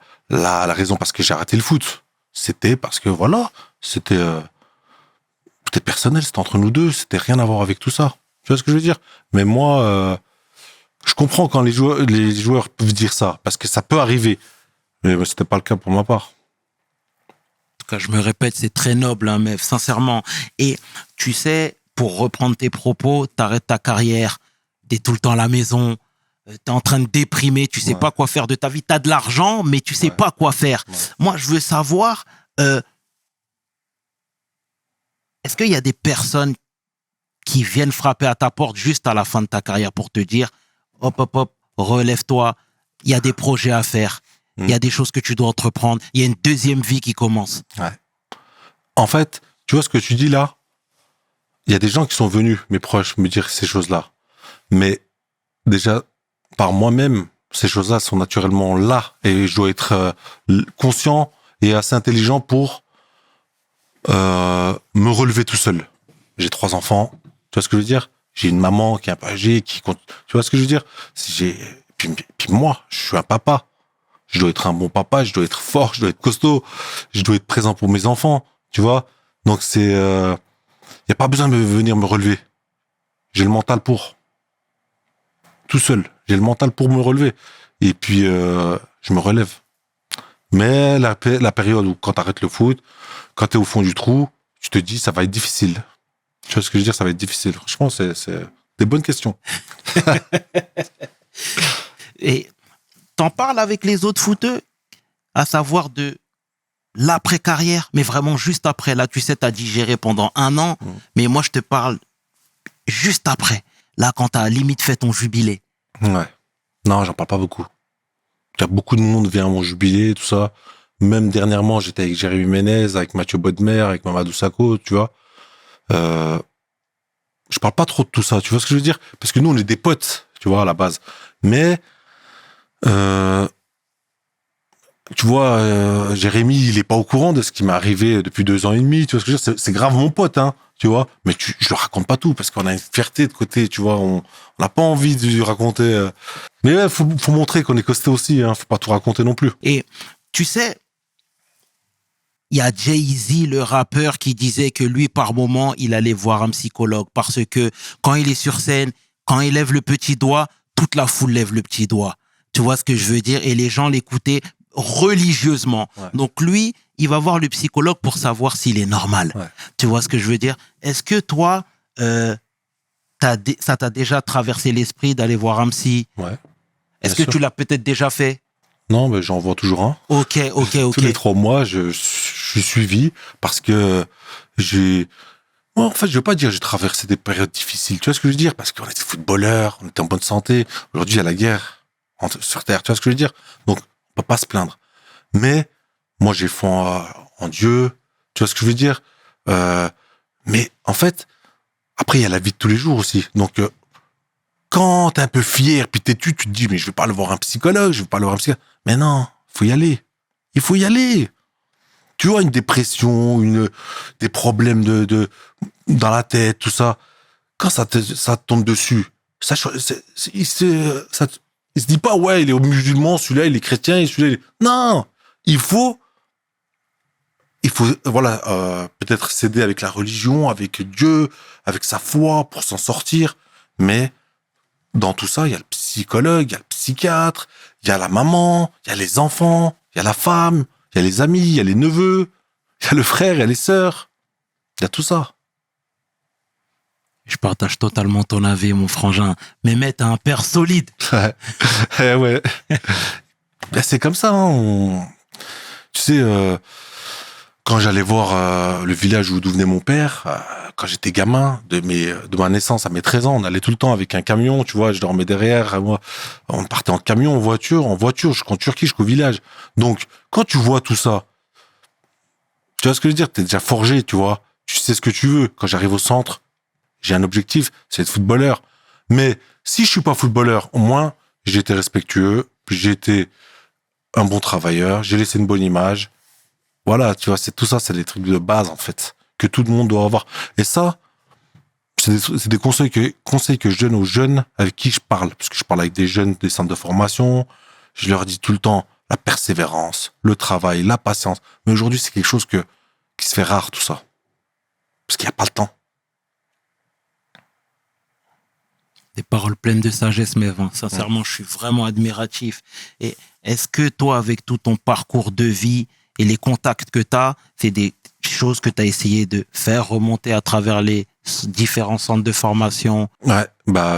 C: raison parce que j'ai arrêté le foot. C'était parce que, voilà, c'était personnel, c'était entre nous deux, c'était rien à voir avec tout ça. Tu vois ce que je veux dire? Mais moi, je comprends quand les joueurs peuvent dire ça, parce que ça peut arriver. Mais c'était pas le cas pour ma part.
A: En tout cas, je me répète, c'est très noble, hein, mais sincèrement. Et tu sais, pour reprendre tes propos, t'arrêtes ta carrière, t'es tout le temps à la maison, t'es en train de déprimer, tu sais pas quoi faire de ta vie, t'as de l'argent, mais tu sais pas quoi faire. Ouais. Moi, je veux savoir, est-ce qu'il y a des personnes qui viennent frapper à ta porte juste à la fin de ta carrière pour te dire, hop, hop, hop, relève-toi, il y a des projets à faire. Il y a des choses que tu dois entreprendre. Il y a une deuxième vie qui commence.
C: Ouais. En fait, tu vois ce que tu dis là? Il y a des gens qui sont venus, mes proches, me dire ces choses-là. Mais déjà, par moi-même, ces choses-là sont naturellement là. Et je dois être conscient et assez intelligent pour me relever tout seul. J'ai 3 enfants. Tu vois ce que je veux dire? J'ai une maman qui est un peu âgée, qui compte. Tu vois ce que je veux dire? Puis moi, je suis un papa. Je dois être un bon papa, je dois être fort, je dois être costaud, je dois être présent pour mes enfants, tu vois. Donc y a pas besoin de venir me relever. J'ai le mental pour. Tout seul, j'ai le mental pour me relever. Et puis je me relève. Mais la période où quand t'arrêtes le foot, quand t'es au fond du trou, tu te dis ça va être difficile. Tu vois ce que je veux dire? Ça va être difficile. Franchement, c'est des bonnes questions.
A: Et t'en parles avec les autres footeux, à savoir de l'après-carrière, mais vraiment juste après. Là, tu sais, t'as digéré pendant 1 an, mais moi, je te parle juste après. Là, quand t'as limite fait ton jubilé.
C: Ouais. Non, j'en parle pas beaucoup. Il y a beaucoup de monde vient à mon jubilé, tout ça. Même dernièrement, j'étais avec Jérémy Ménez, avec Mathieu Bodmer, avec Mamadou Sakho, tu vois. Je parle pas trop de tout ça, tu vois ce que je veux dire? Parce que nous, on est des potes, tu vois, à la base. Mais tu vois, Jérémy, il est pas au courant de ce qui m'est arrivé depuis 2 ans et demi. Tu vois ce que je veux dire? C'est grave mon pote, hein, tu vois. Mais je le raconte pas tout parce qu'on a une fierté de côté, tu vois. On n'a pas envie de lui raconter. Mais ouais, faut montrer qu'on est costé aussi. Hein, faut pas tout raconter non plus.
A: Et tu sais, il y a Jay-Z, le rappeur, qui disait que lui, par moment, il allait voir un psychologue parce que quand il est sur scène, quand il lève le petit doigt, toute la foule lève le petit doigt. Tu vois ce que je veux dire? Et les gens l'écoutaient religieusement. Ouais. Donc lui, il va voir le psychologue pour savoir s'il est normal. Ouais. Tu vois ce que je veux dire? Est-ce que toi, ça t'a déjà traversé l'esprit d'aller voir un psy?
C: Ouais.
A: Est-ce que tu l'as peut-être déjà fait?
C: Non, mais j'en vois toujours un.
A: Ok.
C: Tous les 3 mois, je suis suivi parce que moi, en fait, je veux pas dire que j'ai traversé des périodes difficiles. Tu vois ce que je veux dire? Parce qu'on était footballeurs, on était en bonne santé. Aujourd'hui, il y a la guerre sur Terre. Tu vois ce que je veux dire? Donc, on peut pas se plaindre. Mais moi, j'ai foi en Dieu. Tu vois ce que je veux dire? Mais en fait, après, il y a la vie de tous les jours aussi. Donc, quand t'es un peu fier, puis têtu, tu te dis, mais je vais pas aller voir un psychologue, je vais pas aller voir un psychologue. Mais non, faut y aller. Il faut y aller. Tu vois, une dépression, des problèmes dans la tête, tout ça. Quand ça te tombe dessus, il se dit pas, ouais, il est musulman, celui-là, il est chrétien, et celui-là, non! Il faut, voilà, peut-être s'aider avec la religion, avec Dieu, avec sa foi pour s'en sortir. Mais, dans tout ça, il y a le psychologue, il y a le psychiatre, il y a la maman, il y a les enfants, il y a la femme, il y a les amis, il y a les neveux, il y a le frère, il y a les sœurs. Il y a tout ça.
A: Je partage totalement ton avis, mon frangin. Mais t'as un père solide.
C: Ouais. Ben, c'est comme ça. Hein. Tu sais, quand j'allais voir le village d'où venait mon père, quand j'étais gamin, de ma naissance à mes 13 ans, on allait tout le temps avec un camion, tu vois, je dormais derrière, moi, on partait en camion, en voiture, jusqu'en Turquie, jusqu'au village. Donc, quand tu vois tout ça, tu vois ce que je veux dire? T'es déjà forgé, tu vois. Tu sais ce que tu veux. Quand j'arrive au centre, j'ai un objectif, c'est être footballeur. Mais si je suis pas footballeur, au moins, j'ai été respectueux, j'ai été un bon travailleur, j'ai laissé une bonne image. Voilà, tu vois, tout ça, c'est des trucs de base, en fait, que tout le monde doit avoir. Et ça, c'est des conseils que je donne aux jeunes avec qui je parle. Parce que je parle avec des jeunes des centres de formation. Je leur dis tout le temps la persévérance, le travail, la patience. Mais aujourd'hui, c'est quelque chose qui se fait rare, tout ça. Parce qu'il n'y a pas le temps.
A: Des paroles pleines de sagesse, Mev. Sincèrement, je suis vraiment admiratif. Et est-ce que toi, avec tout ton parcours de vie et les contacts que tu as, c'est des choses que tu as essayé de faire remonter à travers les différents centres de formation?
C: Ouais,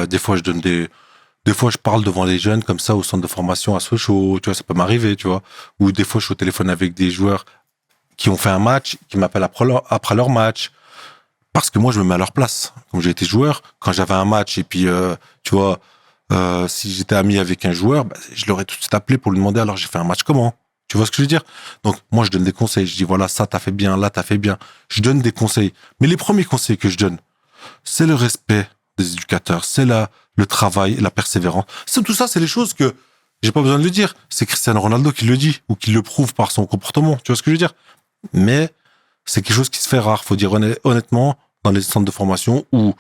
C: des fois, des fois, je parle devant les jeunes comme ça au centre de formation à Sochaux, tu vois, ça peut m'arriver, tu vois. Ou des fois, je suis au téléphone avec des joueurs qui ont fait un match, qui m'appellent après leur match. Parce que moi, je me mets à leur place. Comme j'ai été joueur, quand j'avais un match et puis, tu vois, si j'étais ami avec un joueur, je l'aurais tout de suite appelé pour lui demander alors j'ai fait un match comment? Tu vois ce que je veux dire? Donc, moi, je donne des conseils. Je dis voilà, ça, t'as fait bien, là, t'as fait bien. Je donne des conseils. Mais les premiers conseils que je donne, c'est le respect des éducateurs, c'est le travail, la persévérance. Tout ça, c'est les choses que j'ai pas besoin de le dire. C'est Cristiano Ronaldo qui le dit ou qui le prouve par son comportement. Tu vois ce que je veux dire? Mais c'est quelque chose qui se fait rare. Faut dire honnêtement, dans les centres de formation ou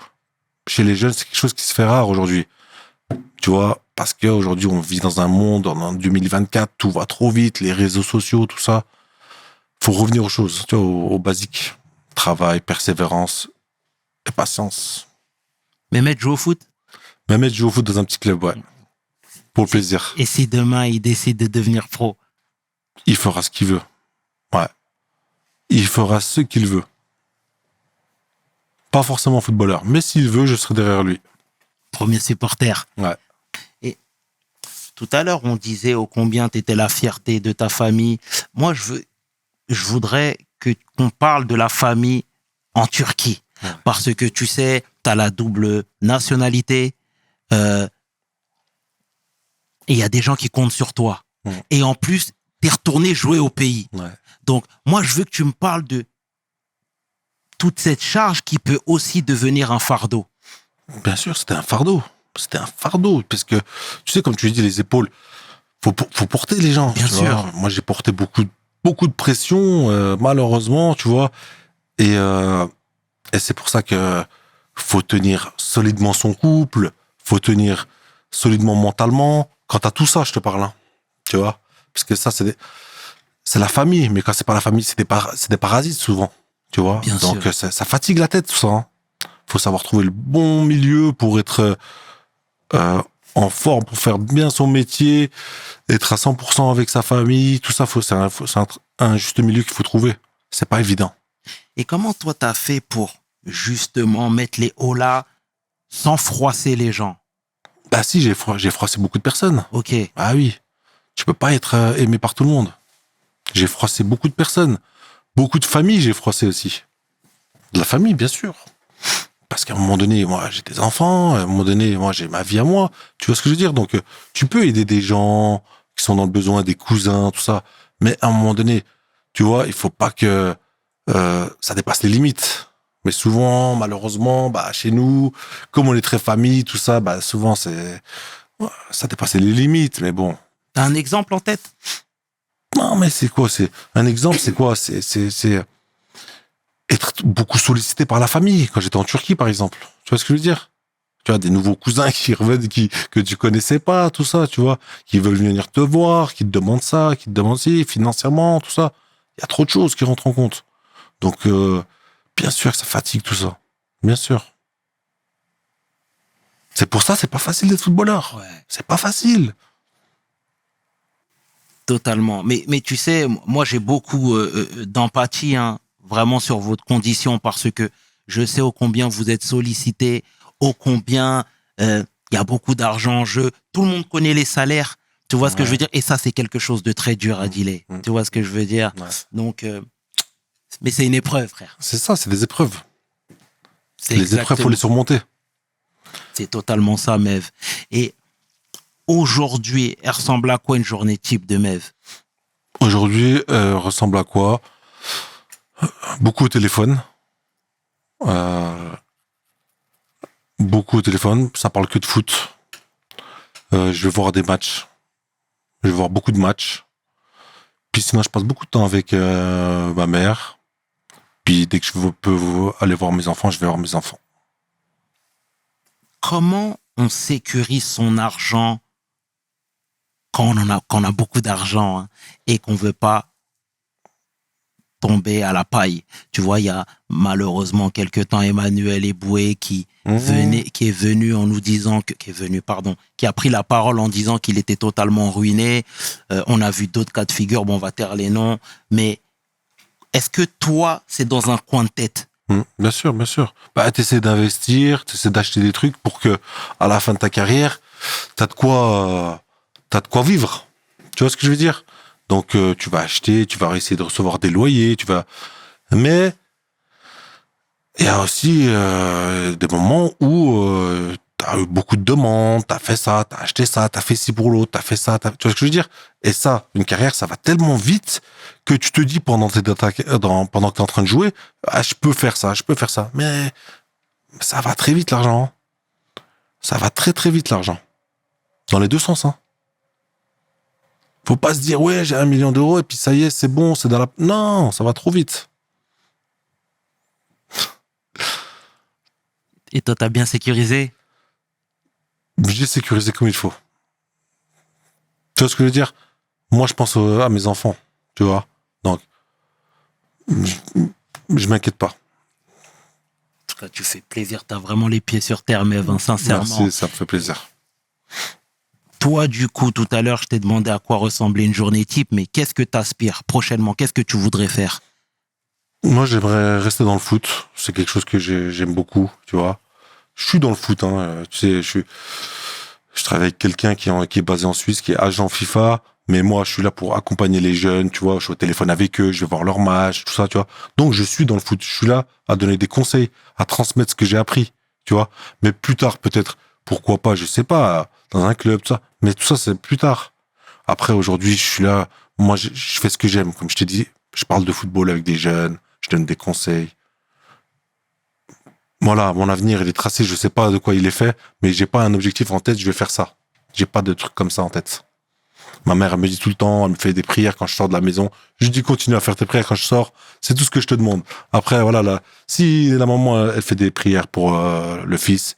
C: chez les jeunes, c'est quelque chose qui se fait rare aujourd'hui. Tu vois, parce qu'aujourd'hui, on vit dans un monde, en 2024, tout va trop vite, les réseaux sociaux, tout ça. Faut revenir aux choses, tu vois, aux basiques. Travail, persévérance et patience.
A: Mehmet joue au foot?
C: Mehmet joue au foot dans un petit club, ouais. Pour le plaisir.
A: Et si demain, il décide de devenir pro?
C: Il fera ce qu'il veut. Ouais. Il fera ce qu'il veut. Pas forcément footballeur, mais s'il veut, je serai derrière lui.
A: Premier supporter.
C: Ouais.
A: Et tout à l'heure, on disait ô combien tu étais la fierté de ta famille. Moi, je voudrais qu'on parle de la famille en Turquie. Ouais. Parce que tu sais, tu as la double nationalité. Et il y a des gens qui comptent sur toi. Ouais. Et en plus, tu es retourné jouer au pays. Ouais. Donc, moi, je veux que tu me parles de toute cette charge qui peut aussi devenir un fardeau.
C: Bien sûr, c'était un fardeau. C'était un fardeau. Parce que, tu sais, comme tu dis, les épaules, faut porter les gens.
A: Bien sûr.
C: Vois. Moi, j'ai porté beaucoup de pression, malheureusement, tu vois. Et c'est pour ça que faut tenir solidement son couple, faut tenir solidement mentalement. Quant à tout ça, je te parle, hein, tu vois. Parce que ça, c'est la famille. Mais quand c'est pas la famille, c'est des parasites, souvent. Tu vois.
A: Bien
C: donc,
A: sûr.
C: Ça fatigue la tête, tout ça. Hein. Faut savoir trouver le bon milieu pour être en forme, pour faire bien son métier, être à 100% avec sa famille. Tout ça, c'est un juste milieu qu'il faut trouver. C'est pas évident.
A: Et comment toi, t'as fait pour justement mettre les hauts là sans froisser les gens?
C: Bah si, j'ai froissé beaucoup de personnes.
A: Ok.
C: Ah oui. Tu peux pas être aimé par tout le monde. J'ai froissé beaucoup de personnes. Beaucoup de familles, j'ai froissé aussi. De la famille, bien sûr. Parce qu'à un moment donné, moi, j'ai des enfants. À un moment donné, moi, j'ai ma vie à moi. Tu vois ce que je veux dire? Donc, tu peux aider des gens qui sont dans le besoin, des cousins, tout ça. Mais à un moment donné, tu vois, il faut pas que ça dépasse les limites. Mais souvent, malheureusement, chez nous, comme on est très famille, tout ça, souvent, ça dépasse les limites. Mais bon.
A: T'as un exemple en tête?
C: Non, mais c'est quoi? C'est un exemple, c'est quoi? C'est être beaucoup sollicité par la famille. Quand j'étais en Turquie, par exemple. Tu vois ce que je veux dire? Tu vois, des nouveaux cousins qui reviennent, que tu connaissais pas, tout ça, tu vois, qui veulent venir te voir, qui te demandent ça, qui te demandent si, financièrement, tout ça. Il y a trop de choses qui rentrent en compte. Donc, bien sûr que ça fatigue tout ça. Bien sûr. C'est pour ça, c'est pas facile d'être footballeur.
A: Ouais.
C: C'est pas facile.
A: Totalement. Mais tu sais, moi, j'ai beaucoup d'empathie, hein, vraiment sur votre condition, parce que je sais ô combien vous êtes sollicité, ô combien il y a beaucoup d'argent en jeu. Tout le monde connaît les salaires. Tu vois ce que je veux dire? Et ça, c'est quelque chose de très dur à dealer. Tu vois ce que je veux dire? Donc, mais c'est une épreuve, frère.
C: C'est ça, c'est des épreuves.
A: C'est
C: Les épreuves, faut les surmonter.
A: C'est totalement ça, Mev. Et aujourd'hui, elle ressemble à quoi une journée type de Mev?
C: Aujourd'hui, ressemble à quoi? Beaucoup au téléphone. Beaucoup au téléphone. Ça parle que de foot. Je vais voir des matchs. Je vais voir beaucoup de matchs. Puis sinon, je passe beaucoup de temps avec ma mère. Puis dès que je peux aller voir mes enfants, je vais voir mes enfants.
A: Comment on sécurise son argent quand on a beaucoup d'argent, hein, et qu'on veut pas tomber à la paille? Tu vois, il y a malheureusement quelque temps Emmanuel Eboué qui est venu en nous disant qui a pris la parole en disant qu'il était totalement ruiné. On a vu d'autres cas de figure, bon, on va taire les noms, mais est-ce que toi, c'est dans un coin de tête?
C: Bien sûr, bien sûr. Bah, t'essaies d'investir, t'essaies d'acheter des trucs pour que, à la fin de ta carrière, t'as de quoi vivre. Tu vois ce que je veux dire? Donc, tu vas acheter, tu vas essayer de recevoir des loyers, mais il y a aussi des moments où t'as eu beaucoup de demandes, t'as fait ça, t'as acheté ça, t'as fait ci pour l'autre, t'as fait ça, tu vois ce que je veux dire? Et ça, une carrière, ça va tellement vite que tu te dis pendant que t'es en train de jouer, ah, je peux faire ça, mais ça va très vite l'argent. Ça va très très vite l'argent. Dans les deux sens, hein. Faut pas se dire, ouais, j'ai 1 million d'euros et puis ça y est, c'est bon, c'est dans la... Non, ça va trop vite.
A: Et toi, t'as bien sécurisé?
C: J'ai sécurisé comme il faut. Tu vois ce que je veux dire? Moi, je pense à mes enfants, tu vois. Donc, je m'inquiète pas.
A: En tout cas, tu fais plaisir. T'as vraiment les pieds sur terre, Mev, hein, sincèrement.
C: Merci, ça me fait plaisir.
A: Toi, du coup, tout à l'heure, je t'ai demandé à quoi ressemblait une journée type, mais qu'est-ce que t'aspires prochainement? Qu'est-ce que tu voudrais faire?
C: Moi, j'aimerais rester dans le foot. C'est quelque chose que j'aime beaucoup, tu vois. Je suis dans le foot, hein. Tu sais, je travaille avec quelqu'un qui est basé en Suisse, qui est agent FIFA. Mais moi, je suis là pour accompagner les jeunes, tu vois. Je suis au téléphone avec eux, je vais voir leurs matchs, tout ça, tu vois. Donc, je suis dans le foot. Je suis là à donner des conseils, à transmettre ce que j'ai appris, tu vois. Mais plus tard, peut-être, pourquoi pas, je sais pas, dans un club, tout ça. Mais tout ça, c'est plus tard. Après, aujourd'hui, je suis là. Moi, je fais ce que j'aime. Comme je t'ai dit, je parle de football avec des jeunes, je donne des conseils. Voilà, mon avenir, il est tracé. Je sais pas de quoi il est fait, mais j'ai pas un objectif en tête. Je vais faire ça. J'ai pas de truc comme ça en tête. Ma mère, elle me dit tout le temps, elle me fait des prières quand je sors de la maison. Je dis, continue à faire tes prières quand je sors. C'est tout ce que je te demande. Après, voilà, là, si la maman, elle fait des prières pour le fils,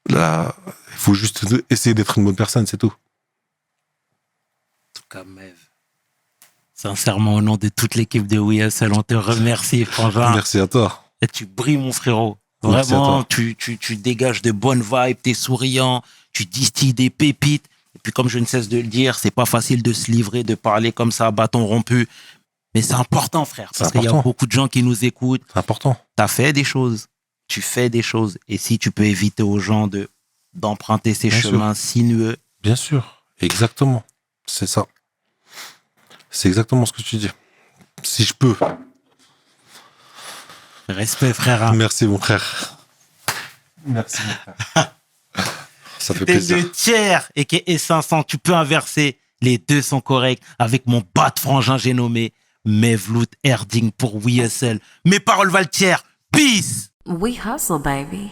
C: là, il faut juste essayer d'être une bonne personne, c'est tout.
A: En tout cas, Mev, sincèrement, au nom de toute l'équipe de WSL, on te remercie, Frangin.
C: Merci à toi.
A: Et tu brilles, mon frérot.
C: Merci
A: Vraiment,
C: à toi.
A: tu dégages de bonnes vibes, t'es souriant, tu distilles des pépites. Et puis, comme je ne cesse de le dire, c'est pas facile de se livrer, de parler comme ça, à bâton rompu. Mais c'est important, frère, parce qu'il y a beaucoup de gens qui nous écoutent.
C: C'est important.
A: T'as fait des choses, tu fais des choses. Et si tu peux éviter aux gens d'emprunter ces chemins sinueux.
C: Bien sûr, exactement. C'est ça. C'est exactement ce que tu dis. Si je peux.
A: Respect, frère.
C: Merci, mon frère. Merci, mon frère. Ça fait plaisir.
A: Le tiers et qui est 500, tu peux inverser. Les deux sont corrects. Avec mon bas de frangin, j'ai nommé Mevlout Erding pour WSL. Mes paroles valent tiers. Peace.
B: We hustle, baby.